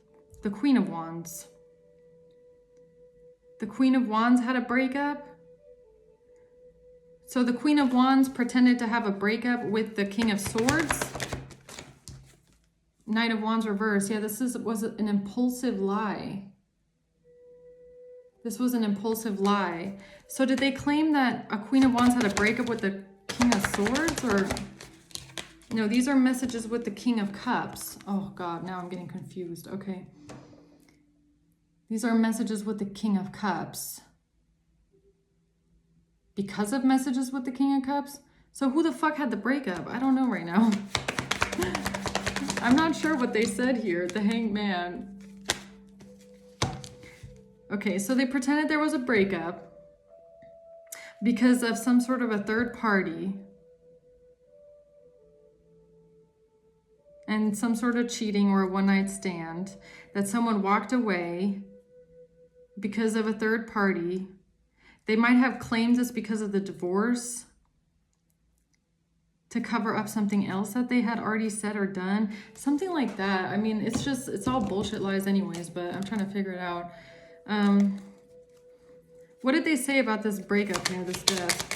the Queen of Wands. The Queen of Wands had a breakup. So the Queen of Wands pretended to have a breakup with the King of Swords. Knight of Wands reverse. Yeah, was an impulsive lie. This was an impulsive lie. So did they claim that a Queen of Wands had a breakup with the King of Swords? Or no, these are messages with the King of Cups. Oh God, now I'm getting confused. Okay. These are messages with the King of Cups. Because of messages with the King of Cups? So who the fuck had the breakup? I don't know right now. I'm not sure what they said here. The Hanged Man. Okay, so they pretended there was a breakup because of some sort of a third party and some sort of cheating or a one-night stand, that someone walked away because of a third party. They might have claimed this because of the divorce to cover up something else that they had already said or done. Something like that. I mean, it's all bullshit lies anyways, but I'm trying to figure it out. What did they say about this breakup here, this death?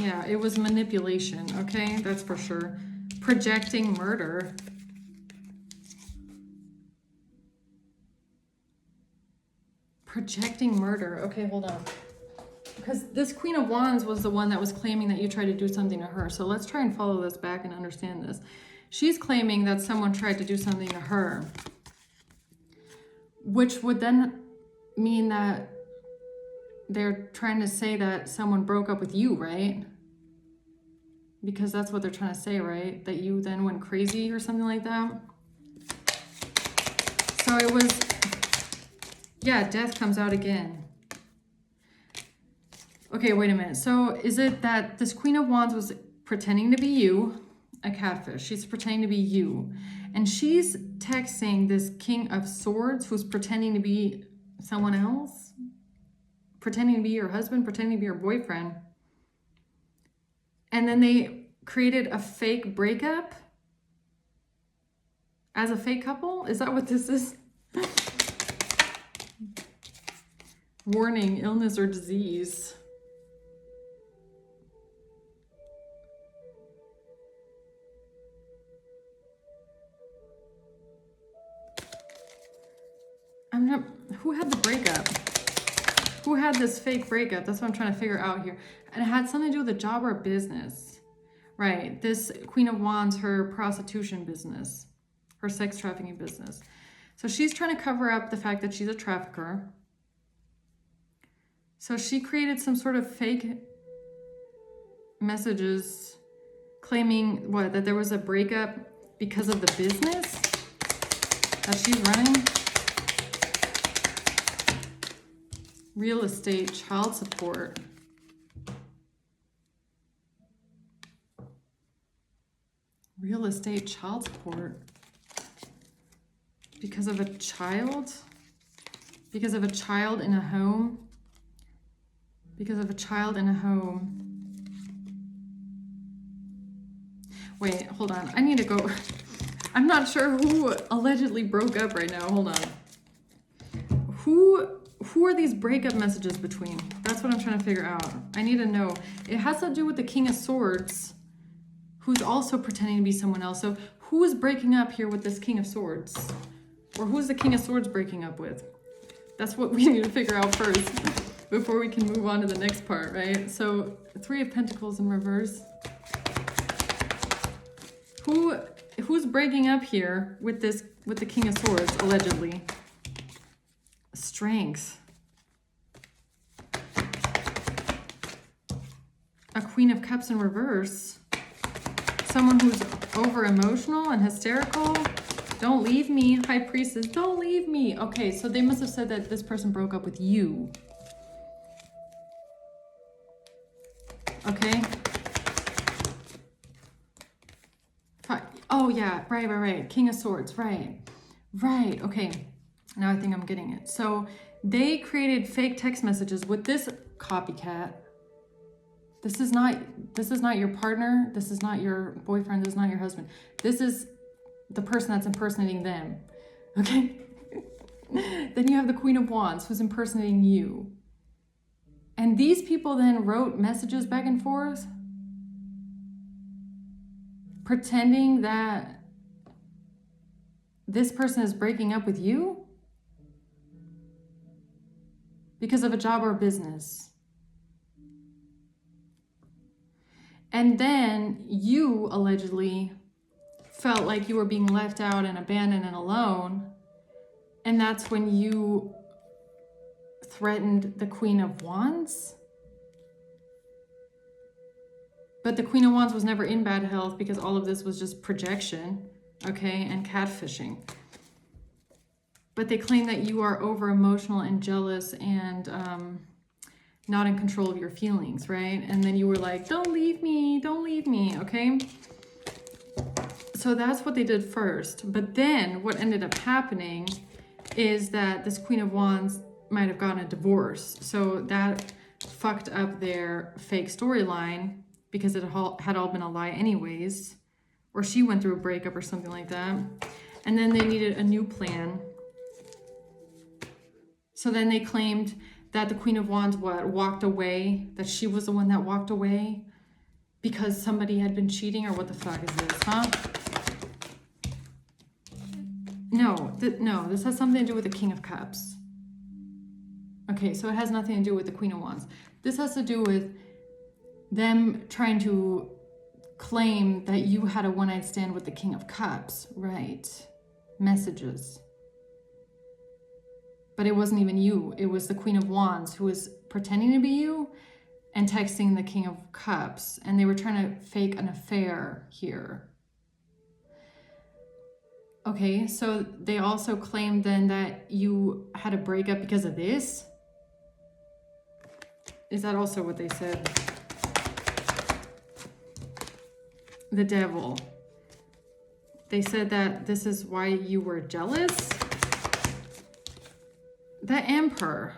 Yeah, it was manipulation, okay? That's for sure. Projecting murder. Projecting murder. Okay, hold on. Because this Queen of Wands was the one that was claiming that you tried to do something to her. So let's try and follow this back and understand this. She's claiming that someone tried to do something to her, which would then mean that they're trying to say that someone broke up with you, right? Because that's what they're trying to say, right? That you then went crazy or something like that. So it was, yeah, death comes out again. Okay, wait a minute. So is it that this Queen of Wands was pretending to be you, a catfish? She's pretending to be you. And she's texting this King of Swords who's pretending to be someone else? Pretending to be your husband, pretending to be your boyfriend. And then they created a fake breakup as a fake couple? Is that what this is? Warning, illness or disease. Who had the breakup? Who had this fake breakup? That's what I'm trying to figure out here. And it had something to do with a job or a business. Right, this Queen of Wands, her prostitution business, her sex trafficking business. So she's trying to cover up the fact that she's a trafficker. So she created some sort of fake messages claiming what? That there was a breakup because of the business that she's running. Real estate, child support. Real estate, child support. Because of a child? Because of a child in a home? Because of a child in a home. Wait, hold on. I need to go. I'm not sure who allegedly broke up right now. Hold on. Who are these breakup messages between? That's what I'm trying to figure out. I need to know. It has to do with the King of Swords, who's also pretending to be someone else. So who is breaking up here with this King of Swords? Or who's the King of Swords breaking up with? That's what we need to figure out first before we can move on to the next part, right? So Three of Pentacles in reverse. Who's breaking up here with the King of Swords, allegedly? Strength. A Queen of Cups in reverse. Someone who's over emotional and hysterical. Don't leave me, High Priestess, don't leave me. Okay, so they must have said that this person broke up with you. Okay. Oh yeah, right. King of Swords, right. Okay, now I think I'm getting it. So they created fake text messages with this copycat. This is not your partner. This is not your boyfriend. This is not your husband. This is the person that's impersonating them. Okay. Then you have the Queen of Wands who's impersonating you. And these people then wrote messages back and forth, pretending that this person is breaking up with you because of a job or business. And then you allegedly felt like you were being left out and abandoned and alone. And that's when you threatened the Queen of Wands. But the Queen of Wands was never in bad health because all of this was just projection, okay, and catfishing. But they claim that you are over emotional and jealous and not in control of your feelings, right? And then you were like, don't leave me, okay? So that's what they did first. But then what ended up happening is that this Queen of Wands might have gotten a divorce. So that fucked up their fake storyline because it had all been a lie anyways. Or she went through a breakup or something like that. And then they needed a new plan. So then they claimed that the Queen of Wands walked away, that she was the one that walked away because somebody had been cheating, or what the fuck is this, huh? No, this has something to do with the King of Cups. Okay, so it has nothing to do with the Queen of Wands. This has to do with them trying to claim that you had a one-night stand with the King of Cups, right? Messages. But it wasn't even you. It was the Queen of Wands who was pretending to be you and texting the King of Cups. And they were trying to fake an affair here. Okay, so they also claimed then that you had a breakup because of this. Is that also what they said? The Devil. They said that this is why you were jealous. The Emperor.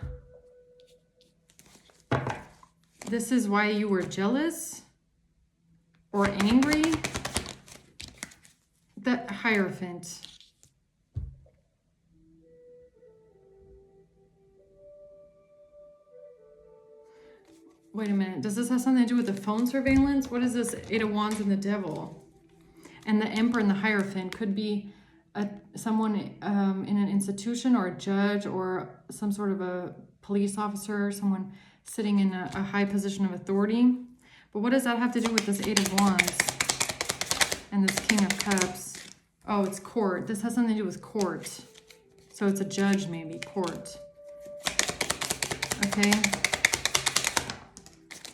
This is why you were jealous or angry. The Hierophant. Wait a minute. Does this have something to do with the phone surveillance? What is this? Eight of Wands and the Devil. And the Emperor and the Hierophant could be someone in an institution, or a judge, or some sort of a police officer, someone sitting in a high position of authority. But what does that have to do with this Eight of Wands and this King of Cups? Oh, it's court. This has something to do with court. So it's a judge, maybe. Court. Okay.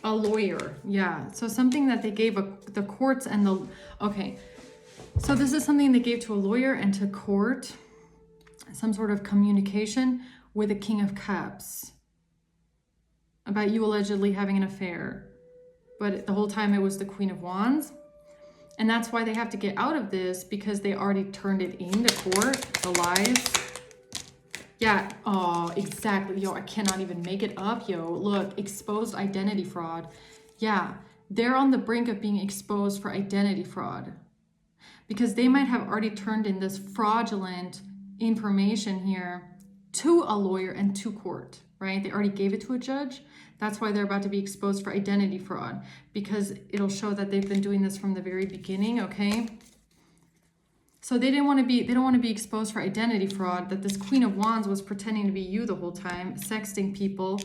A lawyer. Yeah. So something that they gave the courts and the... Okay. So this is something they gave to a lawyer and to court. Some sort of communication with the King of Cups. About you allegedly having an affair. But the whole time it was the Queen of Wands. And that's why they have to get out of this, because they already turned it into court, the lies. Yeah, oh, exactly. Yo, I cannot even make it up, yo. Look, exposed identity fraud. Yeah, they're on the brink of being exposed for identity fraud. Because they might have already turned in this fraudulent information here to a lawyer and to court, right? They already gave it to a judge. That's why they're about to be exposed for identity fraud, because it'll show that they've been doing this from the very beginning, okay? So they don't want to be exposed for identity fraud, that this Queen of Wands was pretending to be you the whole time, sexting people,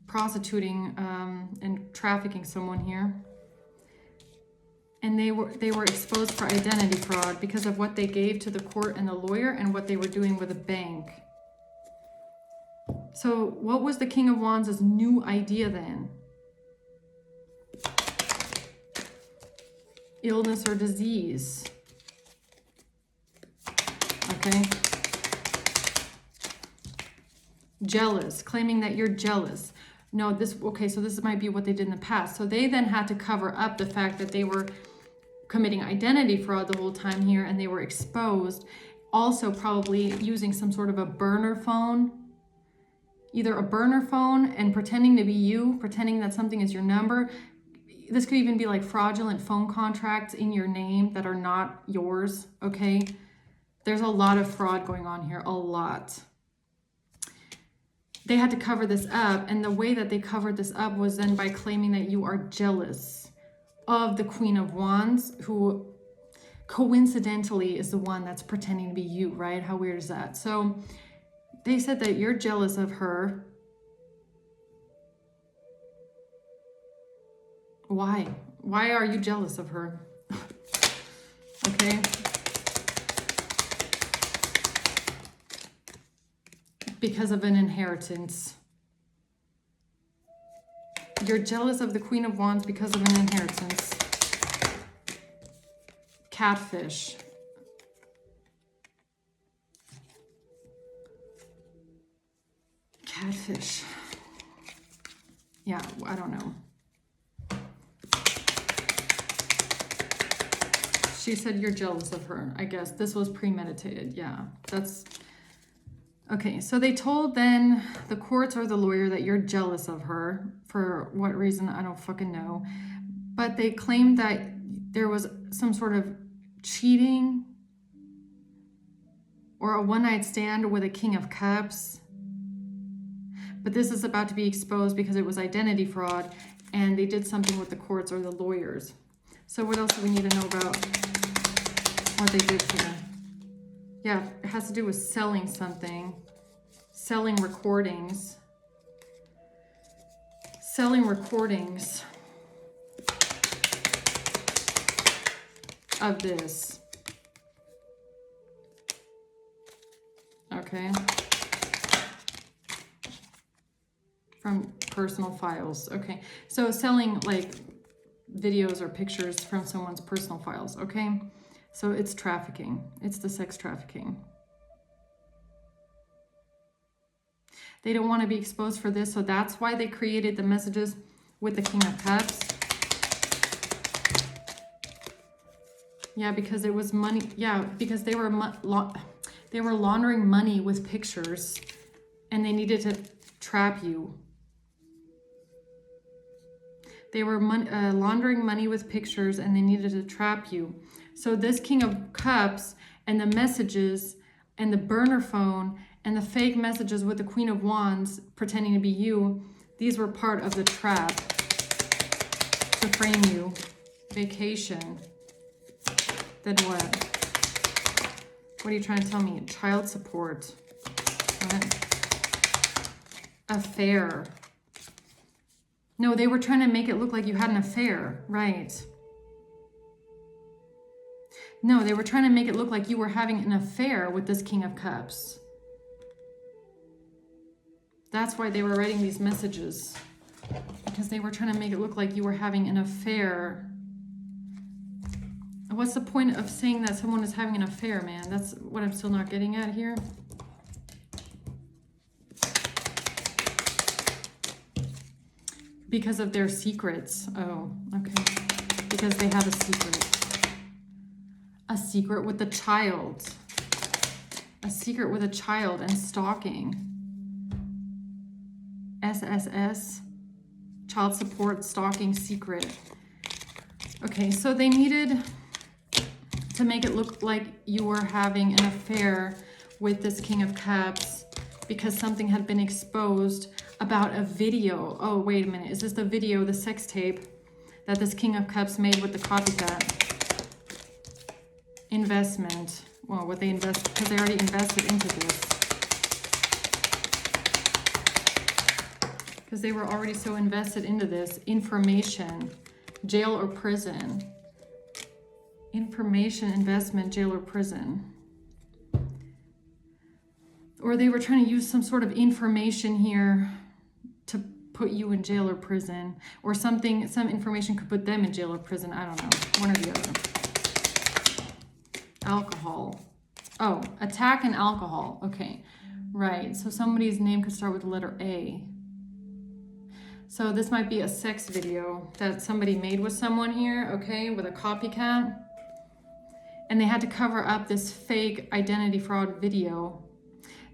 prostituting and trafficking someone here. And they were exposed for identity fraud because of what they gave to the court and the lawyer and what they were doing with a bank. So what was the King of Wands' new idea then? Illness or disease. Okay. Jealous, claiming that you're jealous. No, so this might be what they did in the past. So they then had to cover up the fact that they were committing identity fraud the whole time here, and they were exposed. Also probably using some sort of a burner phone. Either a burner phone and pretending to be you, pretending that something is your number. This could even be like fraudulent phone contracts in your name that are not yours, okay? There's a lot of fraud going on here, a lot. They had to cover this up, and the way that they covered this up was then by claiming that you are jealous of the Queen of Wands, who coincidentally is the one that's pretending to be you, right? How weird is that? So they said that you're jealous of her. Why? Why are you jealous of her? Okay. Because of an inheritance. You're jealous of the Queen of Wands because of an inheritance. Catfish. Catfish. Yeah, I don't know. She said you're jealous of her. I guess this was premeditated. Yeah, that's... Okay, so they told then the courts or the lawyer that you're jealous of her. For what reason, I don't fucking know. But they claimed that there was some sort of cheating or a one-night stand with a King of Cups. But this is about to be exposed because it was identity fraud, and they did something with the courts or the lawyers. So what else do we need to know about what they did here? Yeah, it has to do with selling something. Selling recordings. Selling recordings of this. Okay. From personal files. Okay. So selling like videos or pictures from someone's personal files. Okay. So it's trafficking. It's the sex trafficking. They don't want to be exposed for this, so that's why they created the messages with the King of Cups. Yeah, because it was money. Yeah, because they were laundering money with pictures, and they needed to trap you. They were laundering money with pictures, and they needed to trap you. So this King of Cups and the messages and the burner phone and the fake messages with the Queen of Wands pretending to be you, these were part of the trap to frame you. Vacation. Then what? What are you trying to tell me? Child support. What? Affair. No, they were trying to make it look like you had an affair, right? No, they were trying to make it look like you were having an affair with this King of Cups. That's why they were writing these messages. Because they were trying to make it look like you were having an affair. What's the point of saying that someone is having an affair, man? That's what I'm still not getting at here. Because of their secrets. Oh, okay. Because they have a secret. A secret with a child. A secret with a child and stalking. SSS. Child support, stalking, secret. Okay, so they needed to make it look like you were having an affair with this King of Cups because something had been exposed about a video. Oh, wait a minute. Is this the video, the sex tape that this King of Cups made with the copycat? Investment. Well, what they invest, because they already invested into this. Because they were already so invested into this. Information, jail or prison. Information, investment, jail or prison. Or they were trying to use some sort of information here to put you in jail or prison. Or something, some information could put them in jail or prison. I don't know. One or the other. Alcohol. Oh, attack and alcohol. Okay. Right. So somebody's name could start with the letter A. So this might be a sex video that somebody made with someone here, okay, with a copycat. And they had to cover up this fake identity fraud video.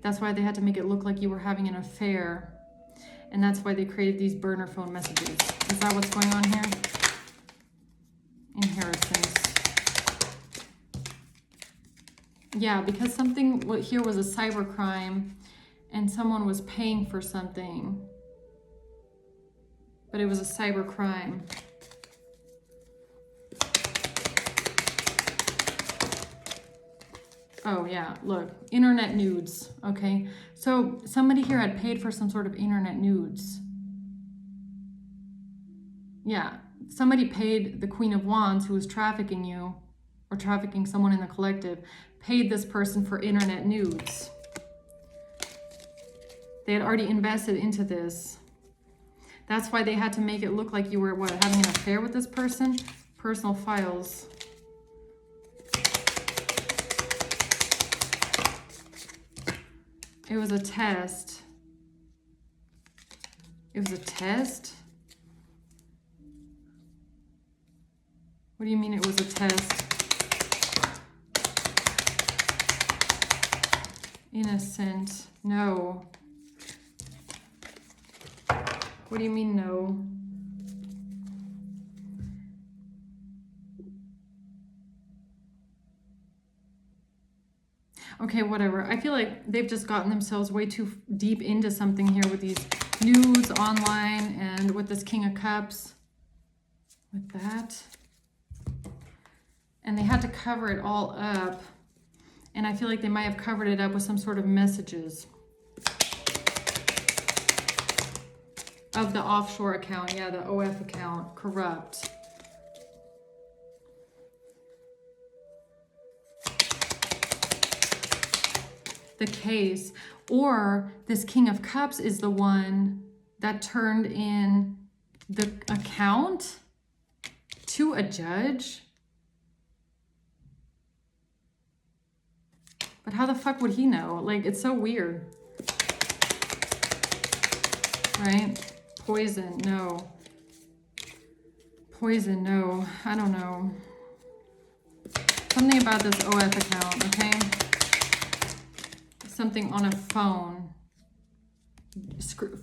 That's why they had to make it look like you were having an affair. And that's why they created these burner phone messages. Is that what's going on here? Inheritance. Yeah, because something here was a cybercrime and someone was paying for something. But it was a cybercrime. Oh yeah, look, internet nudes, okay? So somebody here had paid for some sort of internet nudes. Yeah, somebody paid the Queen of Wands who was trafficking you, or trafficking someone in the collective, paid this person for internet nudes. They had already invested into this. That's why they had to make it look like you were, what, having an affair with this person? Personal files. It was a test. It was a test? What do you mean it was a test? Innocent. No. What do you mean no? Okay, whatever. I feel like they've just gotten themselves way too deep into something here with these nudes online and with this King of Cups. With that. And they had to cover it all up. And I feel like they might have covered it up with some sort of messages. Of the offshore account, yeah, the OF account, corrupt. The case, or this King of Cups is the one that turned in the account to a judge. But how the fuck would he know? Like, it's so weird. Right? Poison, no. Poison, no. I don't know. Something about this OF account, okay? Something on a phone.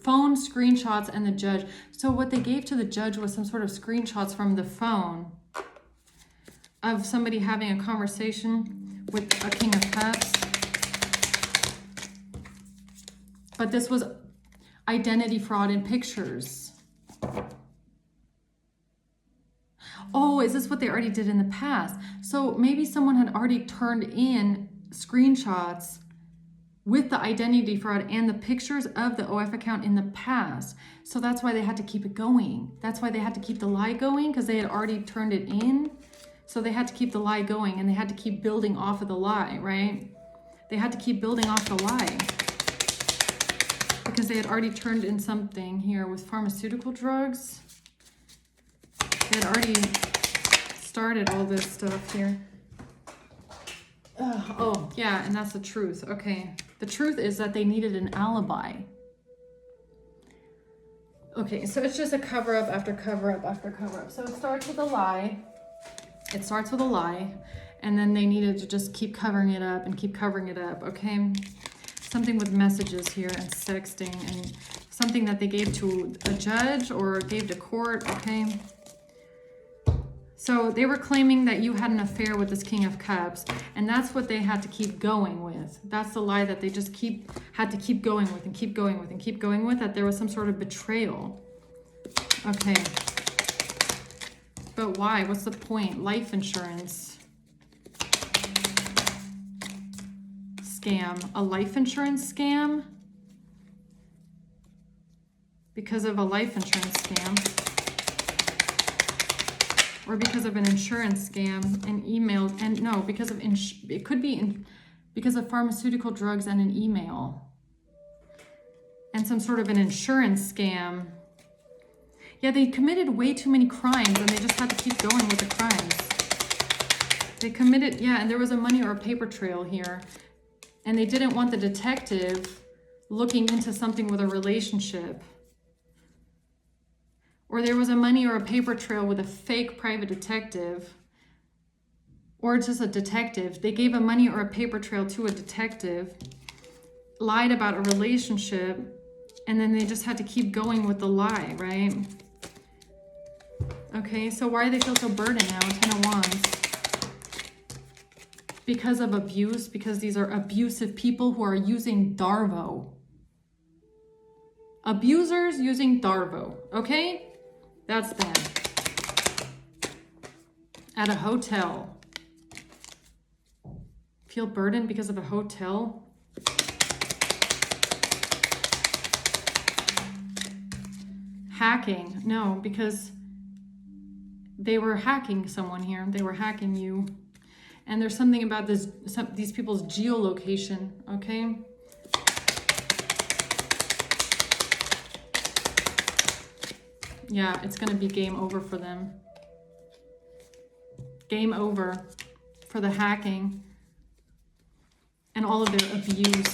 Phone screenshots and the judge. So what they gave to the judge was some sort of screenshots from the phone of somebody having a conversation with a King of Cups. But this was identity fraud in pictures. Oh, is this what they already did in the past? So maybe someone had already turned in screenshots with the identity fraud and the pictures of the OF account in the past. So that's why they had to keep it going. That's why they had to keep the lie going, because they had already turned it in. So they had to keep the lie going, and they had to keep building off of the lie, right? They had to keep building off the lie. Because they had already turned in something here with pharmaceutical drugs. They had already started all this stuff here. Oh, yeah, and that's the truth. Okay, the truth is that they needed an alibi. Okay, so it's just a cover-up after cover-up after cover-up. So it starts with a lie. It starts with a lie, and then they needed to just keep covering it up and keep covering it up, okay? Something with messages here and sexting and something that they gave to a judge or gave to court, okay? So they were claiming that you had an affair with this King of Cups, and that's what they had to keep going with. That's the lie that they just had to keep going with and keep going with and keep going with, that there was some sort of betrayal. Okay. But why? What's the point? Life insurance. Scam. A life insurance scam? Because of a life insurance scam. Or because of an insurance scam, an email, and no, because of, it could be because of pharmaceutical drugs and an email. And some sort of an insurance scam. Yeah, they committed way too many crimes and they just had to keep going with the crimes. They committed, yeah, and there was a money or a paper trail here. And they didn't want the detective looking into something with a relationship. Or there was a money or a paper trail with a fake private detective, or just a detective. They gave a money or a paper trail to a detective, lied about a relationship, and then they just had to keep going with the lie, right? Okay, so why do they feel so burdened now? 10 of Wands. Because of abuse, because these are abusive people who are using DARVO. Abusers using DARVO, okay? That's them. At a hotel. Feel burdened because of a hotel? Hacking. No, because they were hacking someone here. They were hacking you. And there's something about these people's geolocation, okay? Yeah, it's going to be game over for them. Game over for the hacking and all of their abuse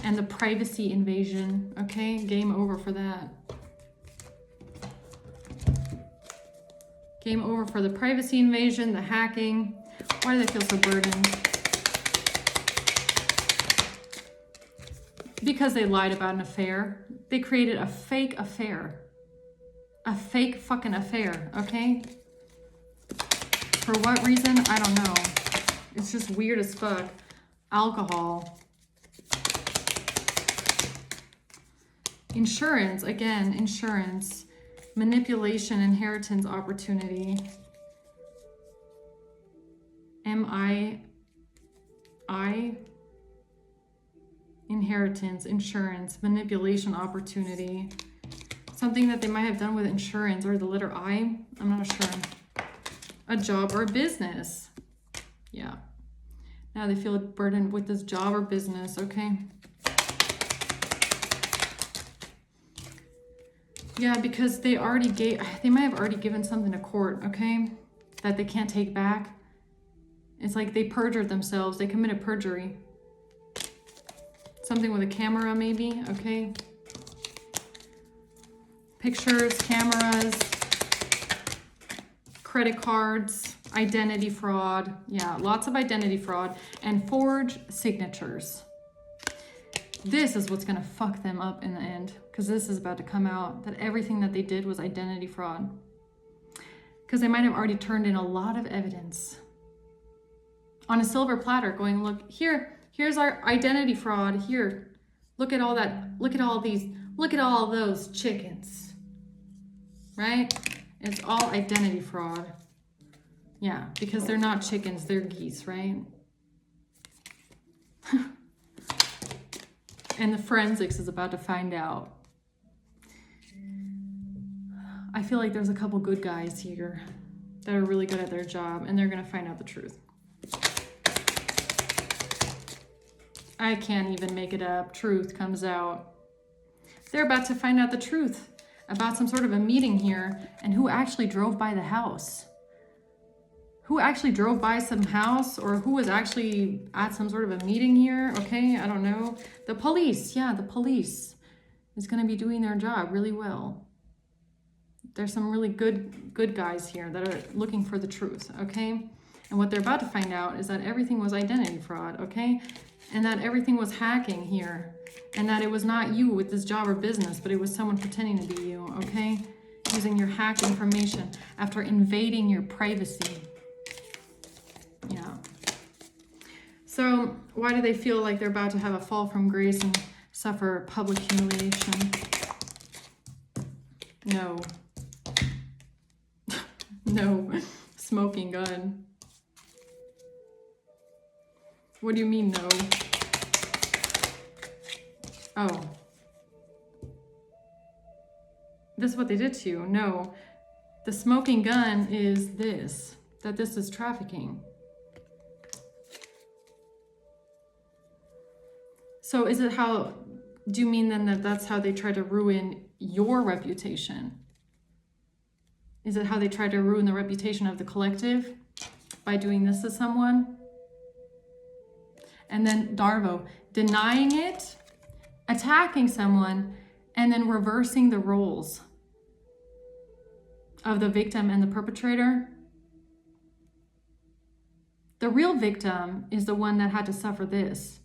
and the privacy invasion, okay? Game over for that. Game over for the privacy invasion, the hacking. Why do they feel so burdened? Because they lied about an affair. They created a fake affair. A fake fucking affair, okay? For what reason? I don't know. It's just weird as fuck. Alcohol. Insurance, again, insurance. Manipulation, inheritance, opportunity. Inheritance, insurance, manipulation, opportunity. Something that they might have done with insurance or the letter I. I'm not sure. A job or a business. Yeah. Now they feel burdened with this job or business, okay? Yeah, because they might have already given something to court, okay? That they can't take back. It's like they perjured themselves. They committed perjury. Something with a camera maybe, okay? Pictures, cameras, credit cards, identity fraud. Yeah, lots of identity fraud and forged signatures. This is what's going to fuck them up in the end, because this is about to come out that everything that they did was identity fraud. Because they might have already turned in a lot of evidence on a silver platter going, look, here's our identity fraud. Here, look at all that. Look at all these. Look at all those chickens. Right? It's all identity fraud. Yeah, because they're not chickens, they're geese, right? And the forensics is about to find out. I feel like there's a couple good guys here that are really good at their job, and they're going to find out the truth. I can't even make it up. Truth comes out. They're about to find out the truth about some sort of a meeting here and who actually drove by the house. Who actually drove by some house, or who was actually at some sort of a meeting here, okay? I don't know. The police, yeah, the police is going to be doing their job really well. There's some really good guys here that are looking for the truth, okay? And what they're about to find out is that everything was identity fraud, okay? And that everything was hacking here. And that it was not you with this job or business, but it was someone pretending to be you, okay? using your hacked information, after invading your privacy. Yeah. So why do they feel like they're about to have a fall from grace and suffer public humiliation? No. No. Smoking gun. What do you mean, no? Oh. This is what they did to you. No. The smoking gun is this. That this is trafficking. So is it how... Do you mean then that that's how they try to ruin your reputation? Is it how they try to ruin the reputation of the collective? By doing this to someone? And then DARVO, denying it, attacking someone, and then reversing the roles of the victim and the perpetrator. The real victim is the one that had to suffer this.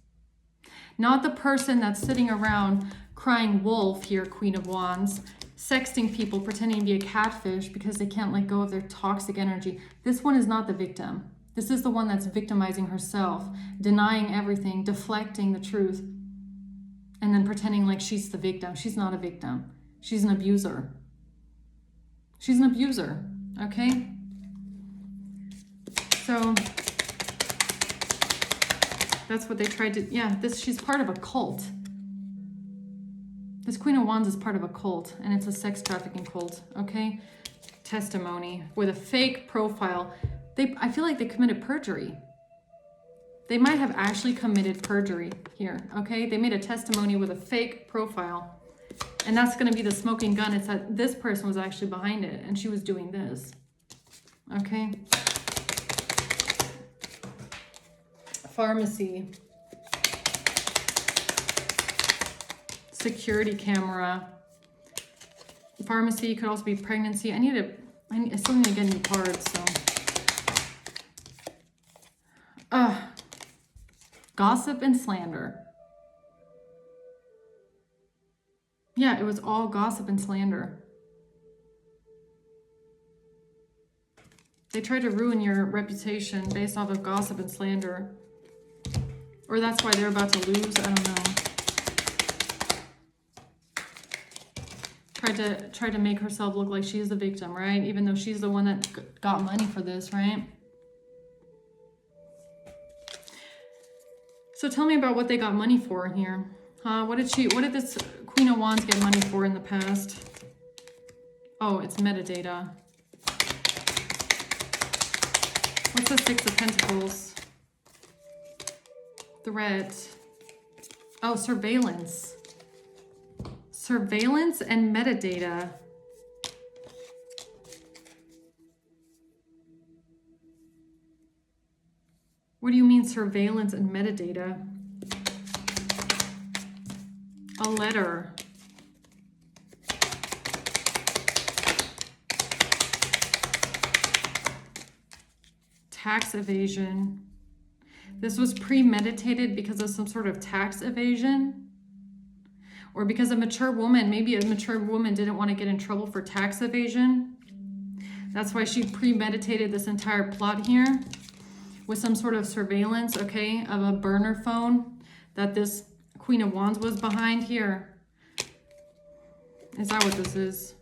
Not the person that's sitting around crying wolf here, Queen of Wands, sexting people, pretending to be a catfish because they can't let go of their toxic energy. This one is not the victim. This is the one that's victimizing herself, denying everything, deflecting the truth, and then pretending like she's the victim. She's not a victim. She's an abuser. She's an abuser, okay? So that's what they tried to, yeah, she's part of a cult. This Queen of Wands is part of a cult, and it's a sex trafficking cult, okay? Testimony with a fake profile. I feel like they committed perjury. They might have actually committed perjury here, okay? They made a testimony with a fake profile. And that's going to be the smoking gun. It's that this person was actually behind it, and she was doing this, okay? Pharmacy. Security camera. Pharmacy could also be pregnancy. I still need to get new cards, so. Gossip and slander. Yeah, it was all gossip and slander. They tried to ruin your reputation based off of gossip and slander. Or that's why they're about to lose, I don't know. Tried to make herself look like she's the victim, right? Even though she's the one that got money for this, right? So tell me about what they got money for in here. What did this Queen of Wands get money for in the past? Oh, it's metadata. What's the Six of Pentacles? Threat. Oh, surveillance. Surveillance and metadata. What do you mean surveillance and metadata? A letter. Tax evasion. This was premeditated because of some sort of tax evasion. Or because a mature woman, maybe a mature woman didn't want to get in trouble for tax evasion. That's why she premeditated this entire plot here with some sort of surveillance, okay, of a burner phone that this Queen of Wands was behind here. Is that what this is?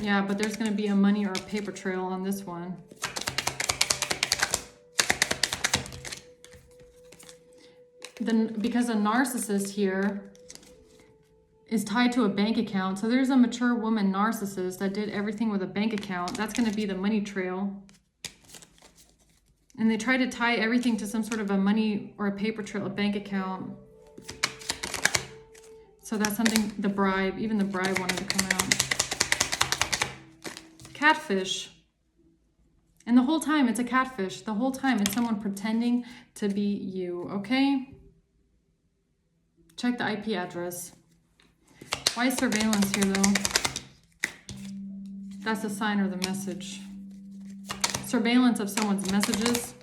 Yeah, but there's going to be a money or a paper trail on this one. Then, because a narcissist here is tied to a bank account. So there's a mature woman narcissist that did everything with a bank account. That's going to be the money trail. And they try to tie everything to some sort of a money or a paper trail, a bank account. So that's something, the bribe, even the bribe wanted to come out. Catfish. And the whole time it's a catfish. The whole time it's someone pretending to be you, okay? Check the IP address. Why is surveillance here though? That's the sign or the message. Surveillance of someone's messages.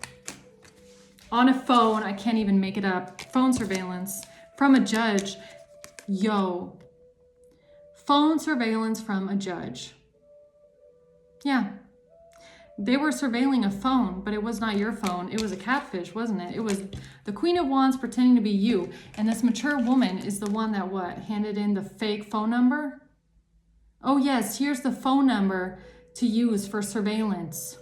On a phone, I can't even make it up. Phone surveillance from a judge. Yo. phone surveillance from a judge. Yeah. They were surveilling a phone, but it was not your phone. It was a catfish, wasn't it? It was the Queen of Wands pretending to be you. And this mature woman is the one that what? Handed in the fake phone number? Oh yes, here's the phone number to use for surveillance.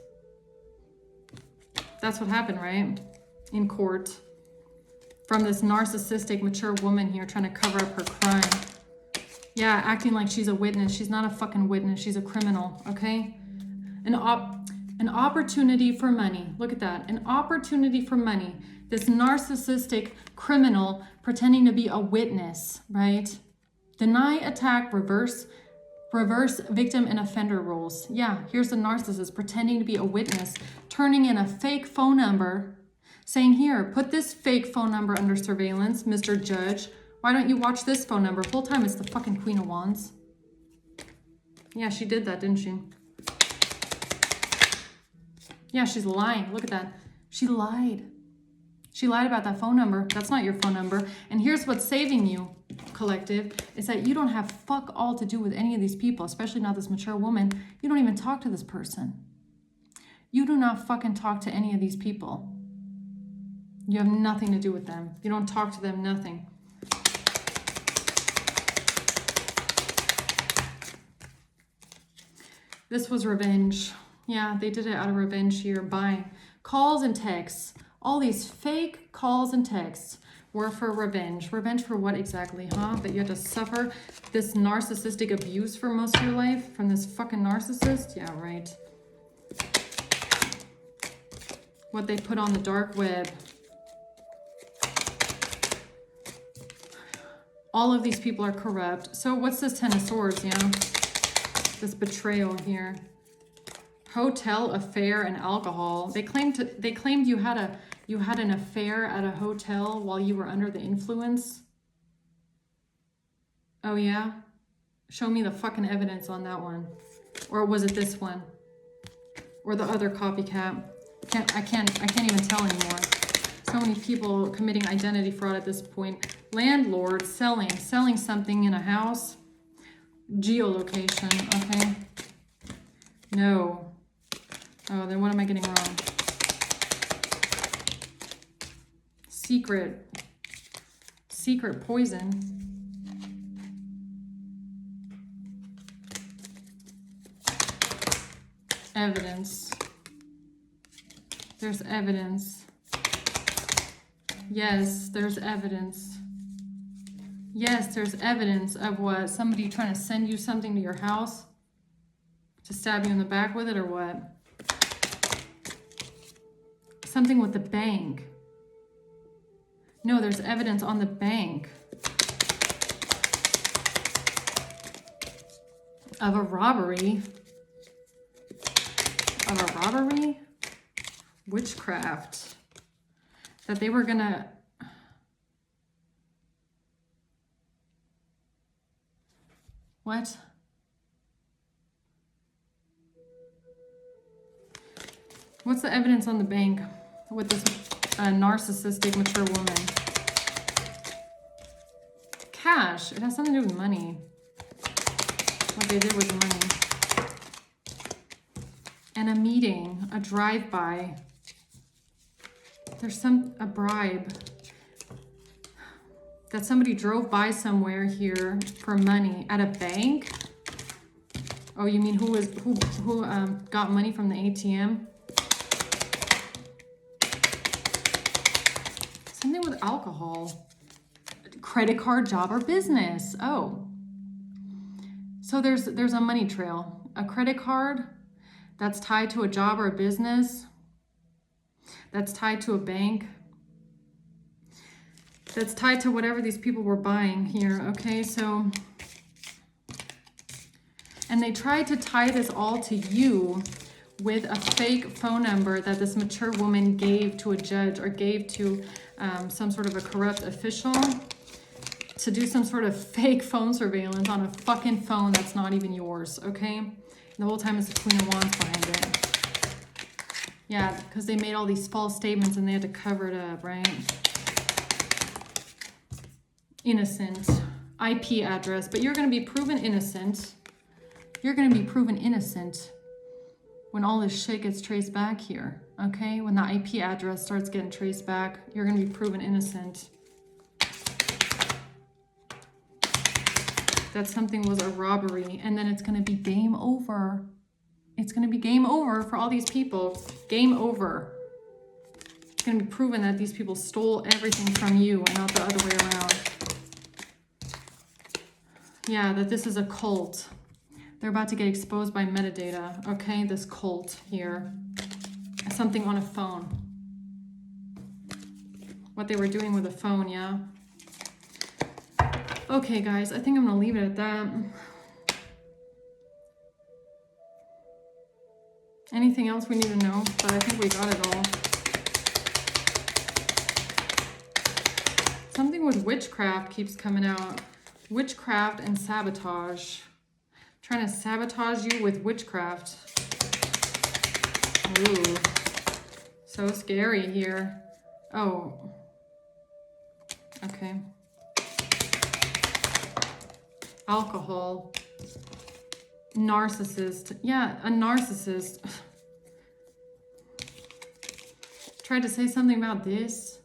That's what happened, right? In court. From this narcissistic mature woman here trying to cover up her crime. Yeah, acting like she's a witness. She's not a fucking witness. She's a criminal, okay? An opportunity for money. Look at that. An opportunity for money. This narcissistic criminal pretending to be a witness, right? Deny, attack, reverse victim and offender roles. Yeah, here's the narcissist pretending to be a witness, turning in a fake phone number, saying, here, put this fake phone number under surveillance, Mr. Judge. Why don't you watch this phone number? Full time, it's the fucking Queen of Wands. Yeah, she did that, didn't she? Yeah, she's lying. Look at that. She lied. She lied about that phone number. That's not your phone number. And here's what's saving you, collective, is that you don't have fuck all to do with any of these people, especially not this mature woman. You don't even talk to this person. You do not fucking talk to any of these people. You have nothing to do with them. You don't talk to them, nothing. This was revenge. Yeah, they did it out of revenge here, buying calls and texts. All these fake calls and texts were for revenge. Revenge for what exactly, huh? That you had to suffer this narcissistic abuse for most of your life from this fucking narcissist? Yeah, right. What they put on the dark web. All of these people are corrupt. So what's this Ten of Swords, you know? This betrayal here. Hotel affair and alcohol. They claimed you had an affair at a hotel while you were under the influence. Oh yeah? Show me the fucking evidence on that one. Or was it this one? Or the other copycat? I can't even tell anymore. So many people committing identity fraud at this point. Landlord selling something in a house. Geolocation, okay. No. Oh, then what am I getting wrong? Secret poison. Evidence. There's evidence. Yes, there's evidence. Yes, there's evidence of what? Somebody trying to send you something to your house to stab you in the back with it, or what? Something with the bank. No, there's evidence on the bank of a robbery. Of a robbery? Witchcraft. That they were gonna... What? What's the evidence on the bank with this narcissistic mature woman? Cash. It has something to do with money. What they did with money. And a meeting, a drive-by. There's a bribe. That somebody drove by somewhere here for money at a bank. Oh, you mean who got money from the ATM? Something with alcohol. Credit card, job, or business. Oh. So there's a money trail. A credit card that's tied to a job or a business. That's tied to a bank. That's tied to whatever these people were buying here. Okay, so... And they tried to tie this all to you with a fake phone number that this mature woman gave to a judge or gave to some sort of a corrupt official to do some sort of fake phone surveillance on a fucking phone that's not even yours, okay? And the whole time it's the Queen of Wands behind it. Yeah, because they made all these false statements and they had to cover it up, right? Innocent. IP address, but you're going to be proven innocent. You're going to be proven innocent when all this shit gets traced back here, okay? When the IP address starts getting traced back, you're going to be proven innocent. That something was a robbery, and then it's going to be game over. It's going to be game over for all these people. Game over. It's going to be proven that these people stole everything from you and not the other way around. Yeah, that this is a cult. They're about to get exposed by metadata, okay? This cult here. Something on a phone. What they were doing with a phone, yeah? Okay, guys, I think I'm going to leave it at that. Anything else we need to know? But I think we got it all. Something with witchcraft keeps coming out. Witchcraft and sabotage. Trying to sabotage you with witchcraft. Ooh. So scary here. Oh. Okay. Alcohol. Narcissist. Yeah, a narcissist. Tried to say something about this.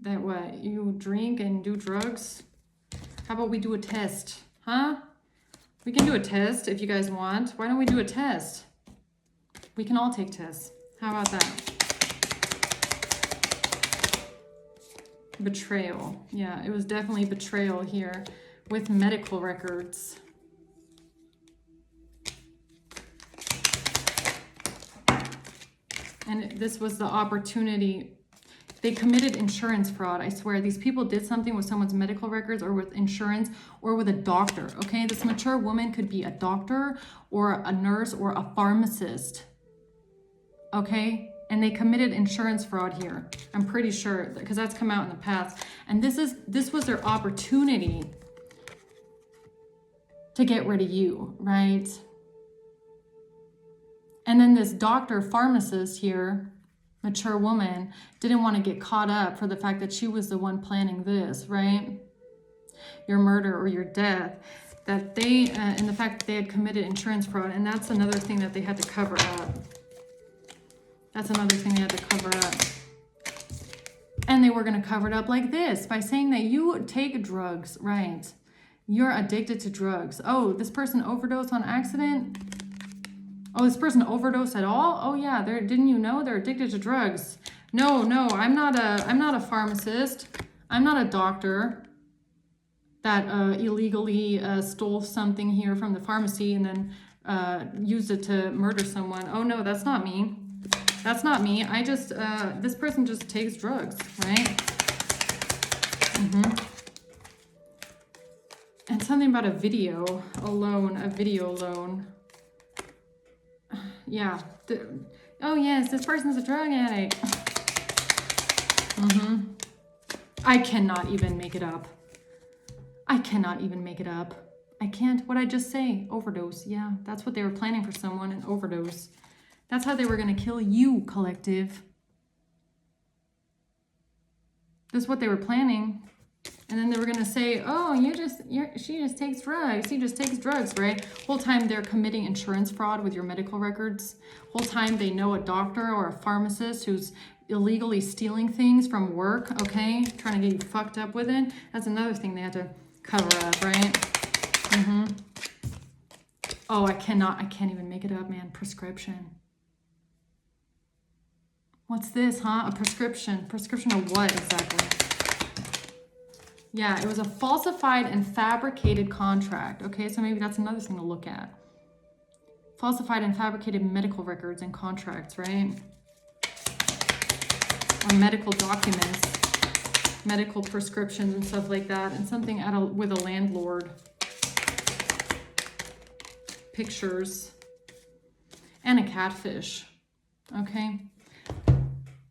That what? You drink and do drugs? How about we do a test? Huh? We can do a test if you guys want. Why don't we do a test? We can all take tests. How about that? Betrayal. Yeah, it was definitely betrayal here with medical records. And this was the opportunity. They committed insurance fraud. I swear, these people did something with someone's medical records or with insurance or with a doctor, okay? This mature woman could be a doctor or a nurse or a pharmacist, okay? And they committed insurance fraud here. I'm pretty sure, because that's come out in the past. And this was their opportunity to get rid of you, right? And then this doctor pharmacist here, mature woman, didn't want to get caught up for the fact that she was the one planning this, right? Your murder or your death. That they, and the fact that they had committed insurance fraud. And that's another thing that they had to cover up. That's another thing they had to cover up. And they were going to cover it up like this, by saying that you take drugs, right? You're addicted to drugs. Oh, this person overdosed on accident? Oh, this person overdosed at all? Oh yeah, didn't you know they're addicted to drugs? No, I'm not a pharmacist. I'm not a doctor that illegally stole something here from the pharmacy and then used it to murder someone. Oh no, that's not me. That's not me. I just, this person just takes drugs, right? And something about a video loan. Yeah. Oh yes, this person's a drug addict. I cannot even make it up. I cannot even make it up. I can't. What'd I just say? Overdose. Yeah, that's what they were planning for someone, an overdose. That's how they were going to kill you, collective. That's what they were planning. And then they were going to say, oh, she just takes drugs. He just takes drugs, right? Whole time they're committing insurance fraud with your medical records. Whole time they know a doctor or a pharmacist who's illegally stealing things from work, okay? Trying to get you fucked up with it. That's another thing they had to cover up, right? Oh, I can't even make it up, man. Prescription. What's this, huh? A prescription. Prescription of what exactly? Yeah, it was a falsified and fabricated contract. Okay, so maybe that's another thing to look at. Falsified and fabricated medical records and contracts, right? Or medical documents, medical prescriptions and stuff like that. And something with a landlord. Pictures. And a catfish. Okay.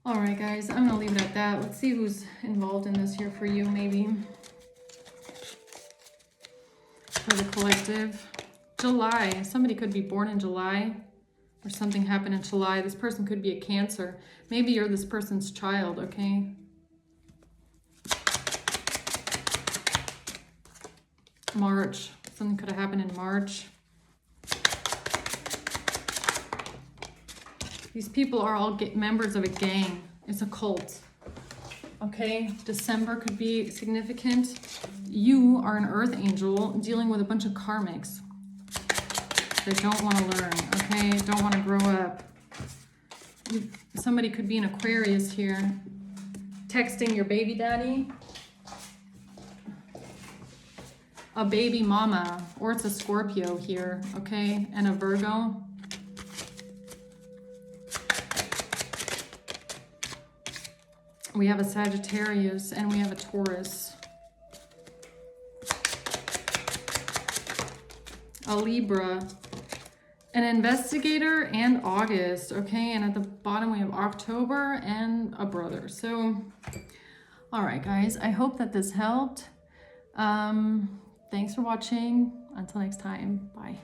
All right, guys, I'm going to leave it at that. Let's see who's involved in this here for you, maybe. For the collective. July. Somebody could be born in July or something happened in July. This person could be a Cancer. Maybe you're this person's child, okay? March. Something could have happened in March. These people are all members of a gang. It's a cult. Okay, December could be significant. You are an earth angel dealing with a bunch of karmics that don't want to learn, okay? Don't want to grow up. Somebody could be an Aquarius here, texting your baby daddy, a baby mama, or it's a Scorpio here, okay? And a Virgo. We have a Sagittarius and we have a Taurus. A Libra. An investigator and August, okay? And at the bottom we have October and a brother. So, all right, guys. I hope that this helped. Thanks for watching. Until next time. Bye.